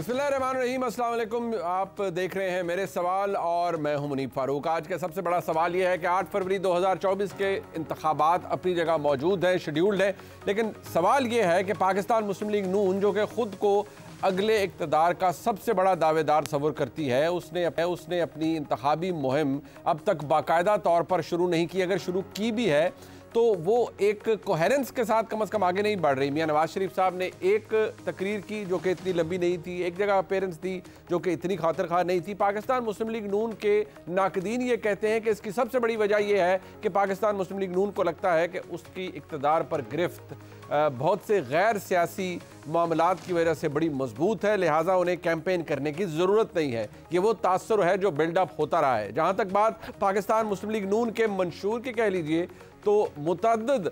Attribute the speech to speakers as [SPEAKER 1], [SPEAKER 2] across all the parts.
[SPEAKER 1] बिस्मिल्लाहिर्रहमानिर्रहीम, अस्सलाम वालेकुम। आप देख रहे हैं मेरे सवाल और मैं हूं मुनीब फारूक। आज का सबसे बड़ा सवाल यह है कि 8 फरवरी 2024 के इंतखाबात अपनी जगह मौजूद हैं, शेड्यूल्ड हैं, लेकिन सवाल यह है कि पाकिस्तान मुस्लिम लीग नून जो कि ख़ुद को अगले इक़्तिदार का सबसे बड़ा दावेदार तस्वुर करती है, उसने अपनी इंतखाबी मुहिम अब तक बाकायदा तौर पर शुरू नहीं की। अगर शुरू की भी है तो वो एक कोहेरेंस के साथ कम से कम आगे नहीं बढ़ रही। मियां नवाज शरीफ साहब ने एक तकरीर की जो कि इतनी लंबी नहीं थी, एक जगह अपीयरेंस दी जो कि इतनी खातिर खा नहीं थी। पाकिस्तान मुस्लिम लीग नून के नाकदीन ये कहते हैं कि इसकी सबसे बड़ी वजह यह है कि पाकिस्तान मुस्लिम लीग नून को लगता है कि उसकी इक़्तिदार पर गिरफ्त बहुत से गैर सियासी मामलात की वजह से बड़ी मजबूत है, लिहाजा उन्हें कैंपेन करने की ज़रूरत नहीं है। ये वो तासुर है जो बिल्डअप होता रहा है। जहाँ तक बात पाकिस्तान मुस्लिम लीग नून के मंशूर की कह लीजिए तो मुतअद्दिद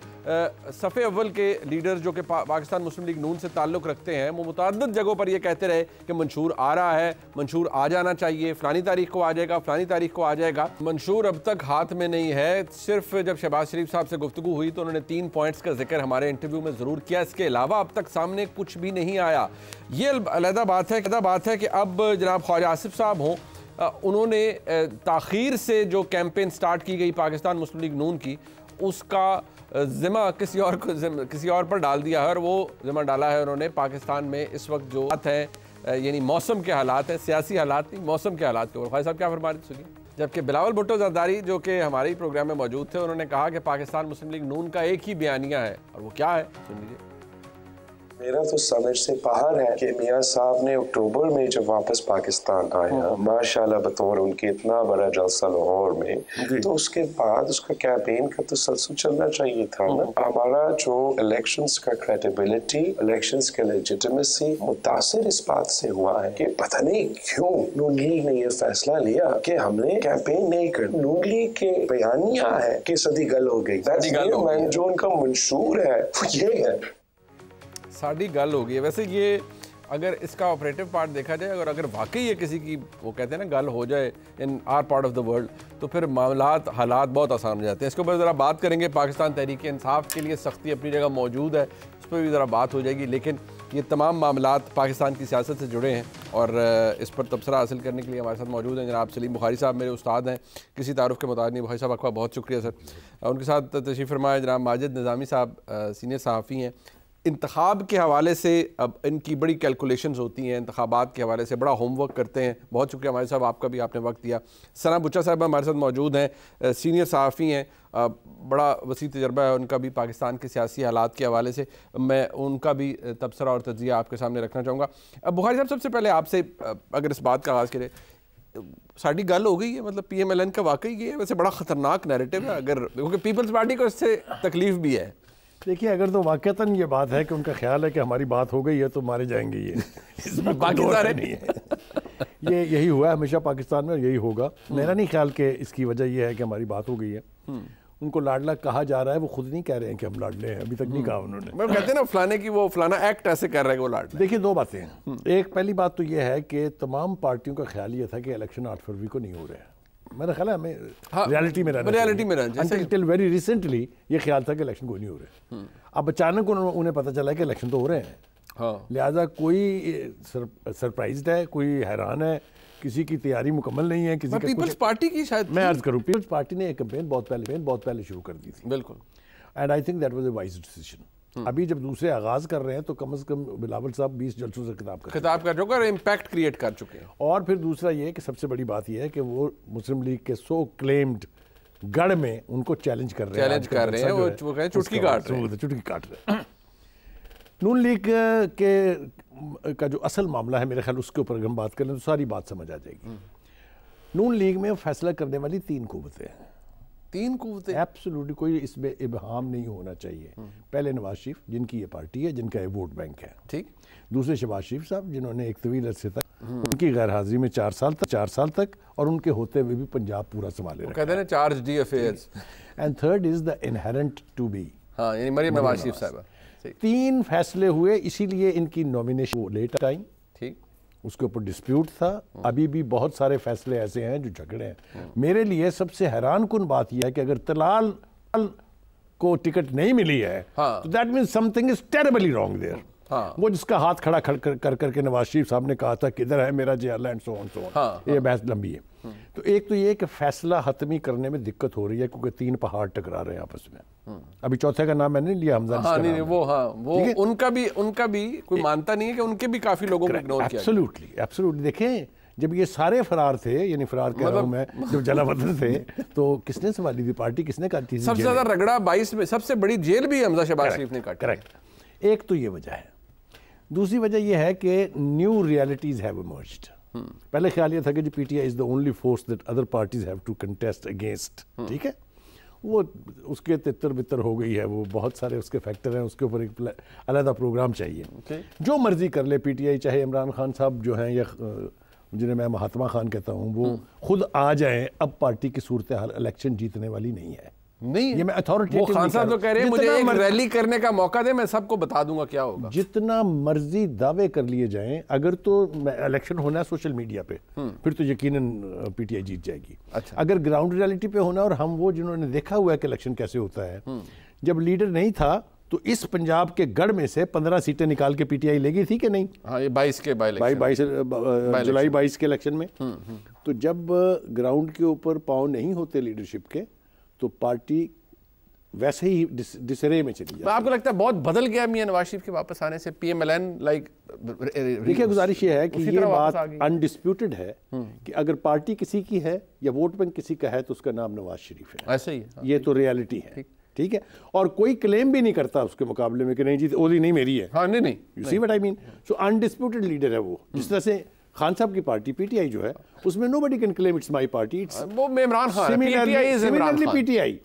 [SPEAKER 1] सफ़े अव्वल के लीडर्स जो कि पाकिस्तान मुस्लिम लीग नून से ताल्लुक़ रखते हैं, वो मुतअद्दिद जगहों पर ये कहते रहे कि मंशूर आ रहा है, मंशूर आ जाना चाहिए, फ़लानी तारीख को आ जाएगा, फ़लानी तारीख को आ जाएगा। मंशूर अब तक हाथ में नहीं है। सिर्फ जब शहबाज शरीफ साहब से गुफ्तगू हुई तो उन्होंने 3 पॉइंट्स का जिक्र हमारे इंटरव्यू में ज़रूर किया। इसके अलावा अब तक सामने कुछ भी नहीं आया। ये अलग बात है कि अब जनाब ख्वाजा आसिफ साहब हों, उन्होंने ताख़ीर से जो कैंपेन स्टार्ट की गई पाकिस्तान मुस्लिम लीग नून की, उसका ज़िम्मा किसी और पर डाल दिया है। और वो ज़िम्मा डाला है उन्होंने पाकिस्तान में इस वक्त जो बात है, यानी मौसम के हालात हैं, सियासी हालात नहीं, मौसम के हालात के ऊपर। ख्वाजा साहब क्या फरमा रहे थे सुनिए। जबकि बिलावल भुट्टो ज़रदारी जो कि हमारे ही प्रोग्राम में मौजूद थे, उन्होंने कहा कि पाकिस्तान मुस्लिम लीग नून का एक ही बयानिया है, और वो क्या है सुन लीजिए।
[SPEAKER 2] मेरा तो समझ से बाहर है कि मियाँ साहब ने अक्टूबर में जब वापस पाकिस्तान आया, माशाल्लाह बतौर उनके इतना बड़ा जलसा लाहौर में, तो उसके बाद उसका कैंपेन का तो सलसल चलना चाहिए था ना। हमारा जो इलेक्शंस का क्रेडिबिलिटी, इलेक्शंस का लेजिटिमेसी मुतासिर इस बात से हुआ है कि पता नहीं क्यों नून लीग ने यह फैसला लिया कि हमने कैंपेन नहीं कर। नून लीग के बयानिया है कि सदी गल हो गई। जो उनका मंशूर है वो ये है,
[SPEAKER 1] साड़ी गल हो गई है। वैसे ये अगर इसका ऑपरेटिव पार्ट देखा जाए, अगर वाकई ये किसी की वो कहते हैं ना गल हो जाए इन are part of the world, तो फिर मामलात हालात बहुत आसान हो जाते हैं। इसके ऊपर ज़रा बात करेंगे। पाकिस्तान तहरीक इंसाफ के लिए सख्ती अपनी जगह मौजूद है, उस पर भी ज़रा बात हो जाएगी। लेकिन ये तमाम मामलात पाकिस्तान की सियासत से जुड़े हैं और इस पर तबसरा हासिल करने के लिए हमारे साथ मौजूद हैं जनाब सलीम बुखारी साहब, मेरे उस्ताद हैं, किसी तारुफ के मुताबिक नहीं। बुखारी साहब आपका बहुत शुक्रिया सर। उनके साथ तशरीफ़ फरमाए जनाब माजिद निज़ामी साहब, सीनियर सहाफ़ी हैं। इंतखाब के हवाले से अब इनकी बड़ी कैलकुलेशंस होती हैं, इंतखाबात के हवाले से बड़ा होमवर्क करते हैं। बहुत शुक्रिया हमारे साहब, आपका भी आपने वक्त दिया। सना बुच्चा साहब हमारे साथ मौजूद हैं, सीनियर सहाफ़ी हैं, बड़ा वसी तजर्बा है उनका भी पाकिस्तान के सियासी हालात के हवाले से। मैं उनका भी तबसरा और तज्ज़िया आपके सामने रखना चाहूँगा। अब बुखारी साहब, सबसे पहले आपसे अगर इस बात का आगाज़ करें, साड़ी गल हो गई है, मतलब PMLN का वाकई ये वैसे बड़ा ख़तरनाक नैरेटिव है, अगर क्योंकि पीपल्स पार्टी को इससे तकलीफ भी है।
[SPEAKER 3] देखिए, अगर तो वाक़तन ये बात है कि उनका ख्याल है कि हमारी बात हो गई है तो मारे जाएंगे, ये इसमें बाकी सारे नहीं है। ये यही हुआ है हमेशा पाकिस्तान में, यही होगा। मेरा नहीं ख्याल कि इसकी वजह यह है कि हमारी बात हो गई है। उनको लाडला कहा जा रहा है, वो खुद नहीं कह रहे हैं कि हम लाडले हैं, अभी तक नहीं कहा उन्होंने।
[SPEAKER 1] मैं कहते हैं ना फलाने की वो फलाना एक्ट ऐसे कर रहा है कि वो लाडला।
[SPEAKER 3] देखिए, 2 बातें हैं। एक पहली बात तो ये है कि तमाम पार्टियों का ख्याल ये था कि इलेक्शन 8 फरवरी को नहीं हो रहे हैं। मेरा ख्याल है हमें रियलिटी में रहना, टिल वेरी रिसेंटली ये ख्याल था कि इलेक्शन कोई नहीं हो रहे। अब अचानक उन्हें पता चला कि इलेक्शन तो हो रहे हैं। लिहाजा कोई सरप्राइज्ड है, कोई हैरान है, किसी की तैयारी मुकम्मल नहीं है। किसी
[SPEAKER 1] पीपल्स पार्टी की शायद
[SPEAKER 3] मैं अर्ज करूँ, पीपल्स पार्टी ने एक कैंपेन बहुत पहले शुरू कर दी थी।
[SPEAKER 1] बिल्कुल,
[SPEAKER 3] and I think that was a wise decision. अभी जब दूसरे आगाज कर रहे हैं तो कम से कम बिलावल साहब 20 जलसों से खिताब कर चुके हैं,
[SPEAKER 1] इम्पैक्ट क्रिएट कर चुके हैं।
[SPEAKER 3] और फिर दूसरा ये कि सबसे बड़ी बात यह है कि वो मुस्लिम लीग के सो क्लेम्ड गढ़ में उनको चैलेंज कर रहे हैं,
[SPEAKER 1] वो चुटकी काट रहे हैं।
[SPEAKER 3] नून लीग का जो असल मामला है, मेरे ख्याल उसके ऊपर अगर हम बात करें तो सारी बात समझ आ जाएगी। नून लीग में फैसला करने वाली 3 कुव्वतें हैं।
[SPEAKER 1] 3 कुव्वतें,
[SPEAKER 3] एब्सोल्युटली कोई इसमें इबहाम नहीं होना चाहिए। पहले नवाज शरीफ, जिनकी ये पार्टी है, जिनका ये वोट बैंक है, ठीक। दूसरे शहबाज शरीफ साहब, जिन्होंने एक तवील अरसे तक उनकी गैर हाजिरी में 4 साल तक और उनके होते हुए भी पंजाब पूरा संभाले रखा,
[SPEAKER 1] कहते हैं charge d affairs.
[SPEAKER 3] And third is the inherent to be,
[SPEAKER 1] हाँ, यानी मरियम नवाज शरीफ साहब।
[SPEAKER 3] 3 फैसले हुए, इसीलिए इनकी नॉमिनेशन लेट टाइम, ठीक, उसके ऊपर डिस्प्यूट था। अभी भी बहुत सारे फैसले ऐसे हैं जो झगड़े हैं। मेरे लिए सबसे हैरान कुन बात यह है कि अगर तलाल को टिकट नहीं मिली है तो that means something is terribly wrong there. वो जिसका हाथ खड़ा कर करके नवाज शरीफ साहब ने कहा था किधर है मेरा जेआरलैंड, सो ऑन ये बहस लंबी है। तो एक तो ये कि फैसला हतमी करने में दिक्कत हो रही है क्योंकि 3 पहाड़ टकरा रहे हैं आपस में। अभी चौथे का नाम मैंने नहीं लिया, हमजा।
[SPEAKER 1] नहीं, वो उनका भी कोई मानता नहीं है कि उनके भी काफी लोगों को इग्नोर किया।
[SPEAKER 3] एब्सोल्युटली देखें, जब ये सारे फरार थे, यानी फरार कह रहा हूं मैं, जब जलावतन थे तो किसने संभाली थी पार्टी, किसने काटी थी?
[SPEAKER 1] सबसे ज्यादा रगड़ा 22 में, सबसे बड़ी जेल भी हमजा शहबाज शरीफ ने काटी।
[SPEAKER 3] करेक्ट। एक तो ये वजह है। दूसरी वजह यह है कि न्यू रियलिटीज हैव इमर्ज्ड। पहले ख्याल ये था कि PTI is the only force that other parties have to contest against, ठीक है। वो उसके तितर बितर हो गई है, वो बहुत सारे उसके फैक्टर हैं, उसके ऊपर एक अलग प्रोग्राम चाहिए। जो मर्जी कर ले पीटीआई, चाहे इमरान खान साहब जो हैं या जिन्हें मैं महात्मा खान कहता हूँ, वो खुद आ जाएं, अब पार्टी की सूरत हाल इलेक्शन जीतने वाली नहीं है।
[SPEAKER 1] नहीं,
[SPEAKER 3] ये मैं अथॉरिटी,
[SPEAKER 1] वो खान साहब तो कह रहे हैं मुझे एक रैली करने का मौका दे, मैं सबको बता दूंगा क्या होगा।
[SPEAKER 3] जितना मर्जी दावे कर लिए जाएं, अगर तो इलेक्शन होना है सोशल मीडिया पे, फिर तो यकीनन पीटीआई जीत जाएगी।
[SPEAKER 1] अच्छा।
[SPEAKER 3] अगर ग्राउंड रियलिटी पे होना, और हम वो जिन्होंने देखा हुआ है कि इलेक्शन कैसे होता है, जब लीडर नहीं था तो इस पंजाब के गढ़ में से 15 सीटें निकाल के पीटीआई लेगी थी कि नहीं?
[SPEAKER 1] हाँ, ये 22 के
[SPEAKER 3] जुलाई 22 के इलेक्शन में। तो जब ग्राउंड के ऊपर पांव नहीं होते लीडरशिप के, तो पार्टी वैसे ही डिसरे में चली जाती है।
[SPEAKER 1] आपको लगता है बहुत बदल गया मियां नवाज शरीफ के वापस आने से? पीएमएलएन लाइक,
[SPEAKER 3] देखिए गुजारिश ये है कि ये बात अनडिस्प्यूटेड है कि अगर पार्टी किसी की है या वोट बैंक किसी का है तो उसका नाम नवाज शरीफ है।
[SPEAKER 1] ऐसे ही है।
[SPEAKER 3] ये तो रियलिटी है, ठीक है। और कोई क्लेम भी नहीं करता उसके मुकाबले में कि नहीं जी ओली नहीं मेरी है।
[SPEAKER 1] हाँ, नहीं,
[SPEAKER 3] you see what I mean. So undisputed leader है वो। जिस तरह से खान साहब की पार्टी पीटीआई जो है, उसमें nobody can claim it's my party, it's
[SPEAKER 1] वो इमरान खान,
[SPEAKER 3] सिमिलरली पीटीआई।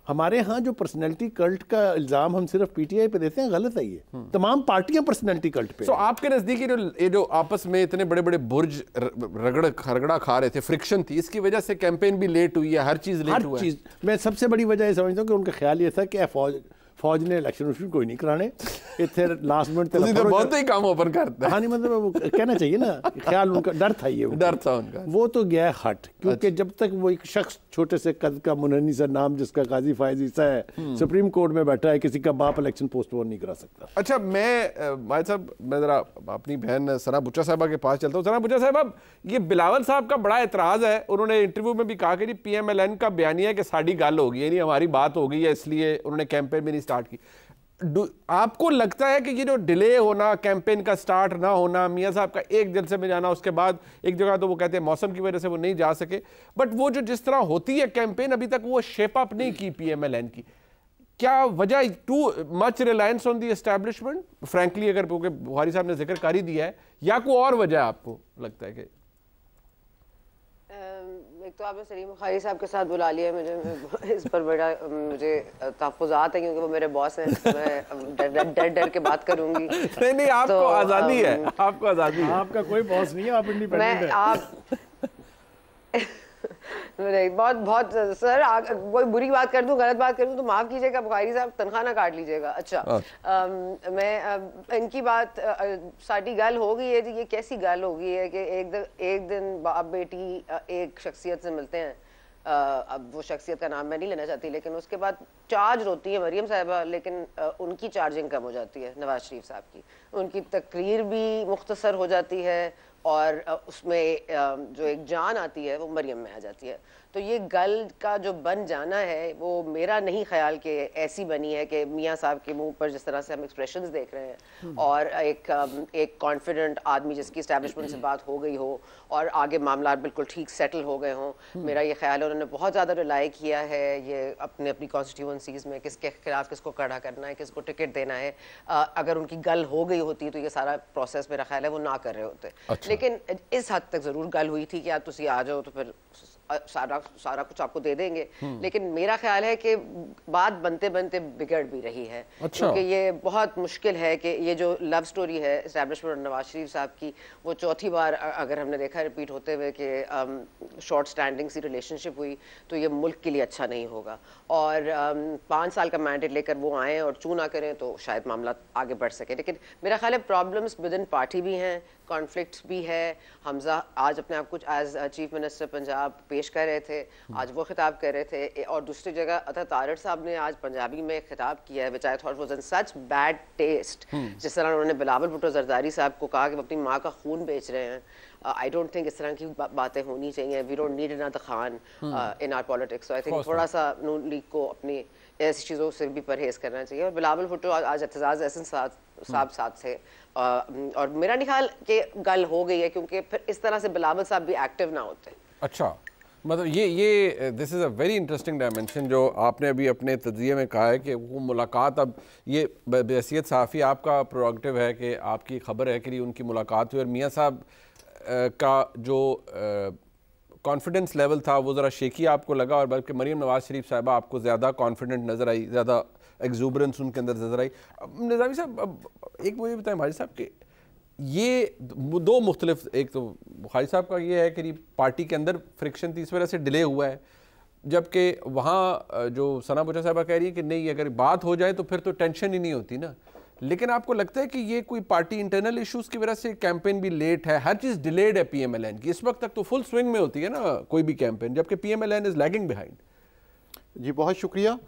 [SPEAKER 3] हमारे यहाँ जो पर्सनैलिटी कल्ट का इल्जाम हम सिर्फ पीटीआई पे देते हैं, गलत है ये। तमाम पार्टियां पर्सनैलिटी कल्ट पे।
[SPEAKER 1] तो आपके नजदीक जो आपस में इतने बड़े बड़े बुर्ज रगड़ा खा रहे थे, फ्रिक्शन थी, इसकी वजह से कैंपेन भी लेट हुई है, हर चीज लेट हुआ है।
[SPEAKER 3] मैं सबसे बड़ी वजह ये समझता हूँ कि उनका ख्याल ये था कि फौज ने इलेक्शन कोई नहीं कराने, इतने लास्ट मिनट
[SPEAKER 1] तक बहुत ही काम ओपन करता है।
[SPEAKER 3] हाँ, नहीं मतलब वो कहना चाहिए ना, ख्याल उनका डर था, ये
[SPEAKER 1] डर था उनका।
[SPEAKER 3] वो तो गया हट, क्योंकि जब तक वो एक शख्स छोटे से कद का मुनन्नी सा नाम जिसका काजी फायज ईसा है, सुप्रीम कोर्ट में बैठा है, किसी का बाप इलेक्शन पोस्टपोन नहीं करा सकता।
[SPEAKER 1] अच्छा, मैं जरा अपनी बहन सना बुच्चा साहबा के पास चलता हूँ। सना बुच्चा साहब, ये बिलावल साहब का बड़ा एतराज है, उन्होंने इंटरव्यू में भी कहा कि पीएमएलएन का बयानिया है कि साड़ी गल हो गई, यानी हमारी बात हो गई है, इसलिए उन्होंने कैंपेन भी नहीं स्टार्ट की। आपको लगता है कि ये जो डिले होना, कैंपेन का स्टार्ट ना होना, मियां साहब का एक जलसे में जाना, उसके बाद एक जगह तो वो कहते हैं मौसम की वजह से वो नहीं जा सके, बट वो जो जिस तरह होती है कैंपेन, अभी तक वो शेप अप नहीं की पीएमएलएन की, क्या वजह? Too much reliance on the establishment, frankly, अगर बुखारी साहब ने जिक्र कर ही दिया है, या कोई और वजह आपको लगता है कि?
[SPEAKER 4] एक तो आपने सलीम बुखारी साहब के साथ बुला लिया, मुझे इस पर बड़ा मुझे तहफ़्फ़ुज़ात है क्योंकि वो मेरे बॉस हैं, मैं डर के बात करूंगी।
[SPEAKER 1] नहीं, आपको तो, आज़ादी है, आपको आज़ादी है।
[SPEAKER 3] आपका कोई बॉस नहीं है, आप इंडिपेंडेंट हैं।
[SPEAKER 4] बहुत सर, कोई बुरी बात कर दूं, गलत बात कर दूं तो माफ़ कीजिएगा, बुखारी साहब तनख्वाह ना काट लीजिएगा। अच्छा, मैं इनकी बात साड़ी गल हो गई है जी, ये कैसी गल हो गई है कि एक दिन बाप बेटी एक शख्सियत से मिलते हैं, अब वो शख्सियत का नाम मैं नहीं लेना चाहती, लेकिन उसके बाद चार्ज होती है मरियम साहिबा, लेकिन उनकी चार्जिंग कम हो जाती है नवाज शरीफ साहब की, उनकी तकरीर भी मुख्तसर हो जाती है और उसमें जो एक जान आती है वो मरियम में आ जाती है। तो ये गल का जो बन जाना है वो मेरा नहीं ख्याल कि ऐसी बनी है कि मियाँ साहब के मुंह पर जिस तरह से हम एक्सप्रेशंस देख रहे हैं और एक कॉन्फिडेंट आदमी जिसकी इस्टेब्लिशमेंट से बात हो गई हो और आगे मामला बिल्कुल ठीक सेटल हो गए हों, मेरा ये ख्याल है उन्होंने बहुत ज़्यादा रिलाई किया है ये अपनी कॉन्स्टिट्यूंसीज़ में किसके खिलाफ किसको खड़ा करना है, किसको टिकट देना है। अगर उनकी गल हो गई होती तो ये सारा प्रोसेस मेरा ख्याल है वो ना कर रहे होते।
[SPEAKER 1] अच्छा।
[SPEAKER 4] लेकिन इस हद तक ज़रूर गल हुई थी कि आप तुसी आ जाओ तो फिर सारा कुछ आपको दे देंगे, लेकिन मेरा ख्याल है कि बात बनते बनते बिगड़ भी रही है।
[SPEAKER 1] अच्छा।
[SPEAKER 4] क्योंकि ये बहुत मुश्किल है कि ये जो लव स्टोरी है एस्टैब्लिशमेंट और नवाज शरीफ साहब की, वो चौथी बार अगर हमने देखा रिपीट होते हुए कि शॉर्ट स्टैंडिंग सी रिलेशनशिप हुई तो ये मुल्क के लिए अच्छा नहीं होगा। और 5 साल का मैंडेट लेकर वो आएँ और चू ना करें तो शायद मामला आगे बढ़ सके। लेकिन मेरा ख्याल है प्रॉब्लम्स विद इन पार्टी भी हैं, कॉन्फ्लिक्ट्स भी है। हमजा आज अपने आप कुछ एज चीफ मिनिस्टर पंजाब पेश कर रहे थे, आज वो खिताब कर रहे थे, और दूसरी जगह अता तारड़ साहब ने आज पंजाबी में खिताब किया है which I thought was in such bad taste. जिस तरह उन्होंने बिलावल भुट्टो जरदारी साहब को कहा कि वो अपनी माँ का खून बेच रहे हैं, आई डोंट थिंक इस तरह की बातें होनी चाहिए। We don't need another Khan in our politics. So I think थोड़ा सा नून लीग को अपनी ऐसी चीज़ों से भी परहेज करना चाहिए। और बिलावल भुट्टो आज एतजाज़ एहसन साहब साथ थे, और मेरा नहीं ख्याल कि गल हो गई है, क्योंकि फिर इस तरह से बिलावल साहब भी एक्टिव ना होते। अच्छा,
[SPEAKER 1] मतलब ये this is a very interesting dimension जो आपने अभी अपने तज़किये में कहा है कि वो मुलाकात, अब ये बहैसियत सहाफ़ी आपका प्रोडक्टिव है कि आपकी खबर है कि उनकी मुलाकात हुई और मियाँ साहब का जो कॉन्फिडेंस लेवल था वो ज़रा शेकी आपको लगा, और बल्कि मरीम नवाज़ शरीफ साहिबा आपको ज़्यादा कॉन्फिडेंट नज़र आई, ज़्यादा एग्जूबरेंस उनके अंदर नज़र आई। निज़ामी साहब, अब एक मुझे बताएं भाई साहब कि ये दो मुख्तलिफ, एक तो बुखारी साहब का ये है कि पार्टी के अंदर फ्रिक्शन थी, इस वजह से डिले हुआ है, जबकि वहाँ जो सना बूटा साहबा कह रही है कि नहीं, अगर बात हो जाए तो फिर तो टेंशन ही नहीं होती ना। लेकिन आपको लगता है कि ये कोई पार्टी इंटरनल इश्यूज़ की वजह से कैंपेन भी लेट है, हर चीज़ डिलेड है PMLN की? इस वक्त तक तो फुल स्विंग में होती है ना कोई भी कैंपेन, जबकि PMLN इज़ लैगिंग बिहाइंड।
[SPEAKER 5] जी बहुत शुक्रिया।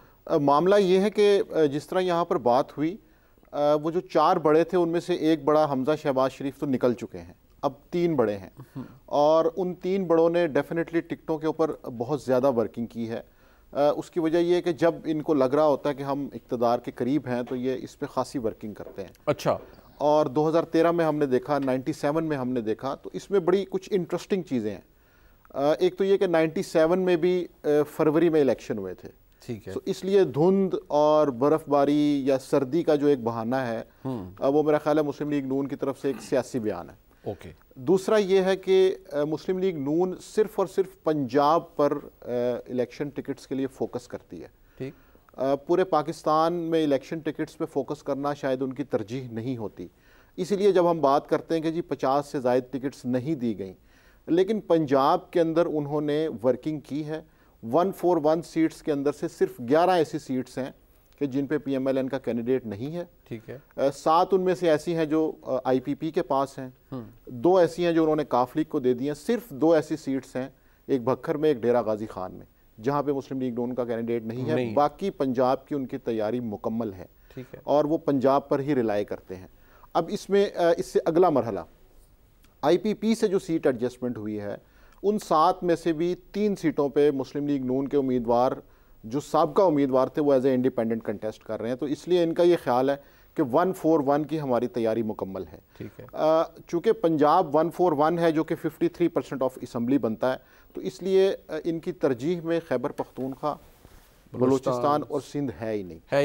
[SPEAKER 5] मामला ये है कि जिस तरह यहाँ पर बात हुई, वो जो 4 बड़े थे उनमें से एक बड़ा हमजा शहबाज शरीफ तो निकल चुके हैं, अब 3 बड़े हैं, और उन 3 बड़ों ने डेफिनेटली टिकटों के ऊपर बहुत ज़्यादा वर्किंग की है। उसकी वजह यह है कि जब इनको लग रहा होता है कि हम इक़्तिदार के करीब हैं तो ये इस पर ख़ासी वर्किंग करते हैं।
[SPEAKER 1] अच्छा।
[SPEAKER 5] और 2013 में हमने देखा, 97 में हमने देखा, तो इसमें बड़ी कुछ इंटरेस्टिंग चीज़ें हैं। एक तो ये कि 97 में भी फरवरी में इलेक्शन हुए थे,
[SPEAKER 1] ठीक है,
[SPEAKER 5] तो इसलिए धुंध और बर्फबारी या सर्दी का जो एक बहाना है वो मेरा ख्याल है मुस्लिम लीग नून की तरफ से एक सियासी बयान है।
[SPEAKER 1] ओके।
[SPEAKER 5] दूसरा ये है कि मुस्लिम लीग नून सिर्फ और सिर्फ पंजाब पर इलेक्शन टिकट्स के लिए फोकस करती है।
[SPEAKER 1] ठीक।
[SPEAKER 5] पूरे पाकिस्तान में इलेक्शन टिकट्स पे फोकस करना शायद उनकी तरजीह नहीं होती, इसीलिए जब हम बात करते हैं कि जी 50 से ज़ायद टिकट्स नहीं दी गई, लेकिन पंजाब के अंदर उन्होंने वर्किंग की है। 141 सीट्स के अंदर से सिर्फ 11 ऐसी सीट्स हैं कि जिन पे PMLN का कैंडिडेट नहीं है।
[SPEAKER 1] ठीक है।
[SPEAKER 5] 7 उनमें से ऐसी हैं जो IPP के पास हैं, 2 ऐसी हैं जो उन्होंने काफ लीग को दे दी हैं। सिर्फ 2 ऐसी सीट्स हैं, एक भक्खर में, एक डेरा गाजी खान में, जहाँ पे मुस्लिम लीग नून का कैंडिडेट नहीं है। बाकी पंजाब की उनकी तैयारी मुकम्मल है,
[SPEAKER 1] ठीक है,
[SPEAKER 5] और वो पंजाब पर ही रिलाई करते हैं। अब इसमें इससे अगला मरहला IPP से जो सीट एडजस्टमेंट हुई है, उन 7 में से भी 3 सीटों पे मुस्लिम लीग नून के उम्मीदवार जो साबका उम्मीदवार थे वो एज ए इंडिपेंडेंट कंटेस्ट कर रहे हैं, तो इसलिए इनका ये ख्याल है कि 141 की हमारी तैयारी मुकम्मल है।
[SPEAKER 1] ठीक है।
[SPEAKER 5] चूँकि पंजाब 141 है जो कि 53% ऑफ असम्बली बनता है, तो इसलिए इनकी तरजीह में खैबर पख्तूनख्वा, बलूचिस्तान और सिंध है ही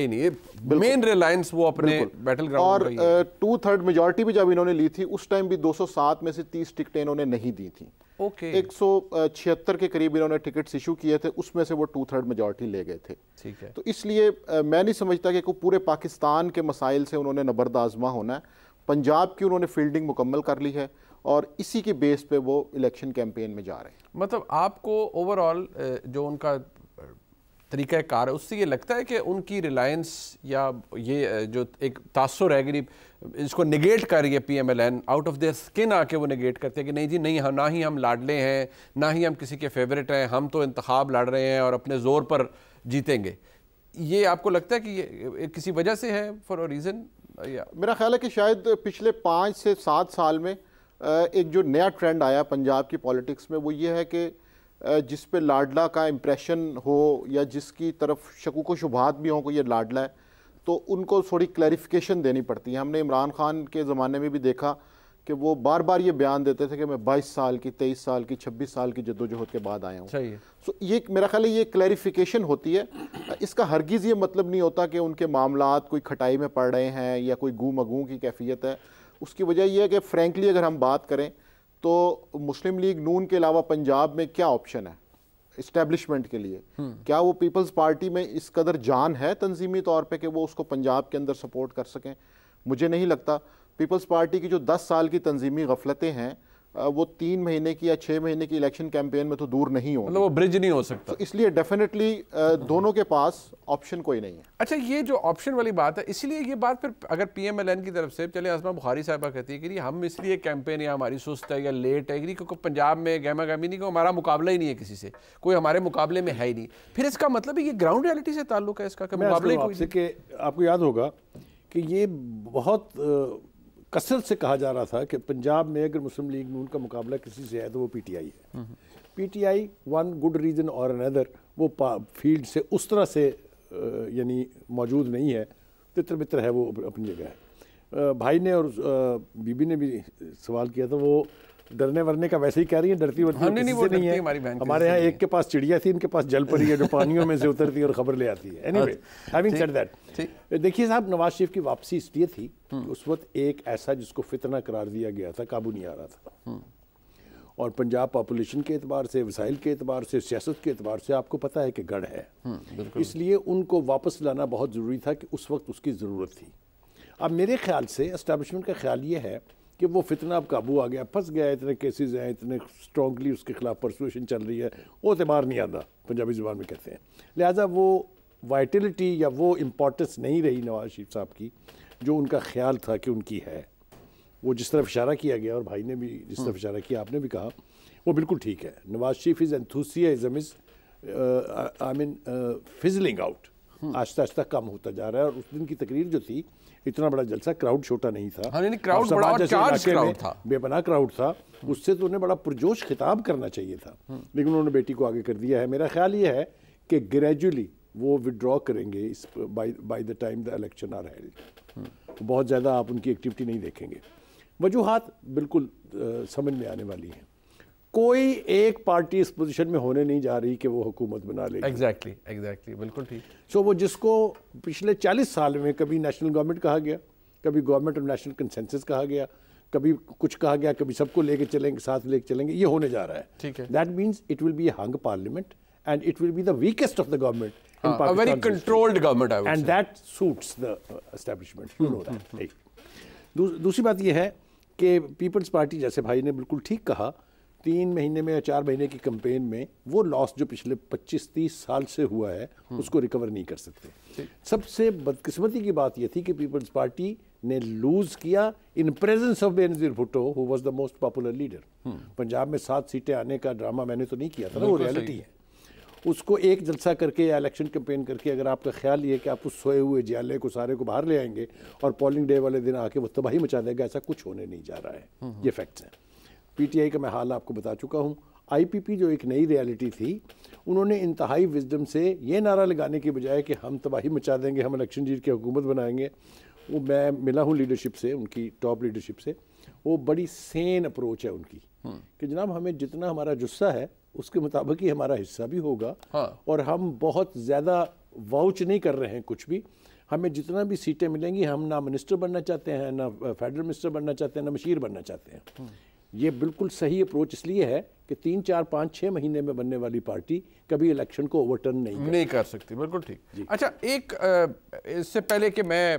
[SPEAKER 5] नहीं,
[SPEAKER 1] मेन रिलायंस वो अपने बैटल ग्राउंड।
[SPEAKER 5] और 2/3 मेजॉरिटी भी जब इन्होंने ली थी उस टाइम भी 207 में से 30 टिकटें इन्होंने नहीं दी थी। 176 के करीब इन्होंने टिकट्स इशू किए थे, उसमें से वो 2/3 मेजॉरिटी ले गए थे।
[SPEAKER 1] ठीक है।
[SPEAKER 5] तो इसलिए मैं नहीं समझता कि पूरे पाकिस्तान के मसाइल से उन्होंने नबर्द आजमा होना है। पंजाब की उन्होंने फील्डिंग मुकम्मल कर ली है और इसी के बेस पे वो इलेक्शन कैंपेन में जा रहे हैं।
[SPEAKER 1] मतलब आपको ओवरऑल जो उनका तरीका कार है उससे ये लगता है कि उनकी रिलायंस या ये जो एक तासुर है कि इसको निगेट कर रही है PMLN, out of their skin आके वो निगेट करते हैं कि नहीं जी नहीं, ना ही हम लाडले हैं, ना ही हम किसी के फेवरेट हैं, हम तो इंतखाब लड़ रहे हैं और अपने ज़ोर पर जीतेंगे। ये आपको लगता है कि ये किसी वजह से है, फॉर अ रीज़न?
[SPEAKER 5] मेरा ख्याल है कि शायद पिछले 5 से 7 साल में एक जो नया ट्रेंड आया पंजाब की पॉलिटिक्स में वो ये है कि जिस पे लाडला का इम्प्रेशन हो या जिसकी तरफ शकूक शुबहात भी हों कि ये लाडला है, तो उनको थोड़ी क्लैरिफिकेशन देनी पड़ती है। हमने इमरान खान के ज़माने में भी देखा कि वो बार बार ये बयान देते थे कि मैं 22 साल की, 23 साल की, 26 साल की जद्दोजहद के बाद आया हूँ। सो ये मेरा ख्याल है ये क्लैरिफिकेशन होती है। इसका हरगिज़ ये मतलब नहीं होता कि उनके मामलात कोई खटाई में पड़ रहे हैं या कोई गू मगू की कैफियत है। उसकी वजह यह है कि फ्रेंकली अगर हम बात करें तो मुस्लिम लीग नून के अलावा पंजाब में क्या ऑप्शन है इस्टेब्लिशमेंट के लिए? क्या वो पीपल्स पार्टी में इस कदर जान है तंजीमी तौर पे कि वो उसको पंजाब के अंदर सपोर्ट कर सकें? मुझे नहीं लगता। पीपल्स पार्टी की जो 10 साल की तंजीमी गफलतें हैं वो 3 महीने की या 6 महीने की इलेक्शन कैंपेन में तो दूर नहीं हो,
[SPEAKER 1] मतलब वो ब्रिज नहीं हो सकता।
[SPEAKER 5] तो इसलिए डेफिनेटली दोनों के पास ऑप्शन कोई नहीं है।
[SPEAKER 1] अच्छा, ये जो ऑप्शन वाली बात है, इसलिए ये बात फिर अगर PMLN की तरफ से चले, आसमा बुखारी साहबा कहती है कि हम इसलिए कैंपेन या हमारी सुस्त है या लेट है क्योंकि पंजाब में गहमा गहमी नहीं, को हमारा मुकाबला ही नहीं है किसी से, कोई हमारे मुकाबले में है ही नहीं, फिर इसका मतलब है ये ग्राउंड रियलिटी से ताल्लुक है इसका मुकाबला ही कोई।
[SPEAKER 3] आपको याद होगा कि ये बहुत कसरत से कहा जा रहा था कि पंजाब में अगर मुस्लिम लीग नून का मुकाबला किसी से है तो वो PTI है। PTI वन गुड रीज़न और अनदर वो फील्ड से उस तरह से यानी मौजूद नहीं है, तितर बितर है, वो अपनी जगह है। भाई ने और बीबी ने भी सवाल किया था, वो डरने वरने का वैसे ही कह रही है, डरती वरती नहीं है। हमारे यहाँ एक के पास चिड़िया थी, इनके पास जल परी है जो पानियों में से उतरती है और खबर ले आती है। एनीवे, हैविंग सेड दैट, देखिए साहब, नवाज शरीफ की वापसी इसलिए थी उस वक्त एक ऐसा जिसको फितना करार दिया गया था काबू नहीं आ रहा था, और पंजाब पॉपुलेशन के एतबार से, वसाइल के एतबार से, सियासत के एतबार से आपको पता है कि गढ़ है, इसलिए उनको वापस लाना बहुत ज़रूरी था कि उस वक्त उसकी ज़रूरत थी। अब मेरे ख्याल से एस्टैब्लिशमेंट का ख्याल ये है कि वो फितना अब काबू आ गया, फंस गया, इतने केसेस हैं, इतने स्ट्रॉन्गली उसके खिलाफ परसुएशन चल रही है, वो एतबार नहीं आता, पंजाबी ज़ुबान में कहते हैं। लिहाजा वो वाइटलिटी या वो इम्पोर्टेंस नहीं रही नवाज शरीफ साहब की जो उनका ख्याल था कि उनकी है। वो जिस तरफ इशारा किया गया और भाई ने भी जिस तरफ इशारा किया, आपने भी कहा, वो बिल्कुल ठीक है। Nawaz Sharif is enthusiasm is I mean fizzling out, आहिस्ता आहिस्ता कम होता जा रहा है। और उस दिन की तकरीर जो थी, इतना बड़ा जलसा, क्राउड छोटा नहीं था,
[SPEAKER 1] क्राउड बड़ा और चार्ज क्राउड था,
[SPEAKER 3] बेपनाह क्राउड था, उससे तो उन्हें बड़ा पुरजोश खिताब करना चाहिए था, लेकिन उन्होंने बेटी को आगे कर दिया है। मेरा ख्याल ये है कि ग्रेजुअली वो विड्रॉ करेंगे इस by the time the election are held, बहुत ज़्यादा आप उनकी एक्टिविटी नहीं देखेंगे। वजूहात बिल्कुल समझ में आने वाली हैं। कोई एक पार्टी इस पोजीशन में होने नहीं जा रही कि वो हुकूमत बना लेगी।
[SPEAKER 1] एग्जैक्टली, बिल्कुल ठीक।
[SPEAKER 3] सो वो जिसको पिछले 40 साल में कभी नेशनल गवर्नमेंट कहा गया, कभी गवर्नमेंट ऑफ नेशनल कंसेंसस कहा गया, कभी कुछ कहा गया, कभी सबको लेके चलेंगे, साथ लेके चलेंगे, ये होने जा रहा है।
[SPEAKER 1] ठीक है,
[SPEAKER 3] that means it will be a hung parliament and it will be the weakest of the government,
[SPEAKER 1] a very controlled government, I would say.
[SPEAKER 3] And that suits the establishment, you know that. दूसरी बात यह है कि peoples party, जैसे भाई ने बिल्कुल ठीक कहा, 3 महीने में या 4 महीने की कैंपेन में वो लॉस जो पिछले 25-30 साल से हुआ है उसको रिकवर नहीं कर सकते। सबसे बदकिस्मती की बात यह थी कि पीपल्स पार्टी ने लूज किया in presence of Benazir Bhutto, who was the most popular leader. Punjab में 7 सीटें आने का ड्रामा मैंने तो नहीं किया था ना, वो रियलिटी है। उसको एक जलसा करके या इलेक्शन कैंपेन करके अगर आपका ख्याल ये है कि आप उस सोए हुए जियाले को सारे को बाहर ले आएंगे और पोलिंग डे वाले दिन आके वो तबाही मचा देगा, ऐसा कुछ होने नहीं जा रहा है। ये फैक्ट्स हैं। PTI का मैं हाल आपको बता चुका हूँ। IPP जो एक नई रियलिटी थी, उन्होंने इंतहाई विजडम से ये नारा लगाने की बजाय कि हम तबाही मचा देंगे, हम इलेक्शन जीत के हुकूमत बनाएंगे, वो मैं मिला हूँ लीडरशिप से, उनकी टॉप लीडरशिप से, वो बड़ी सेन अप्रोच है उनकी कि जनाब हमें जितना हमारा जुस्सा है उसके मुताबिक ही हमारा हिस्सा भी होगा। और हम बहुत ज़्यादा वाउच नहीं कर रहे हैं कुछ भी। हमें जितना भी सीटें मिलेंगी, हम ना मिनिस्टर बनना चाहते हैं, ना फेडरल मिनिस्टर बनना चाहते हैं, ना मशीर बनना चाहते हैं। ये बिल्कुल सही अप्रोच इसलिए है कि 3, 4, 5, 6 महीने में बनने वाली पार्टी कभी इलेक्शन को ओवरटर्न नहीं
[SPEAKER 1] कर सकती। बिल्कुल ठीक। अच्छा, एक इससे पहले कि मैं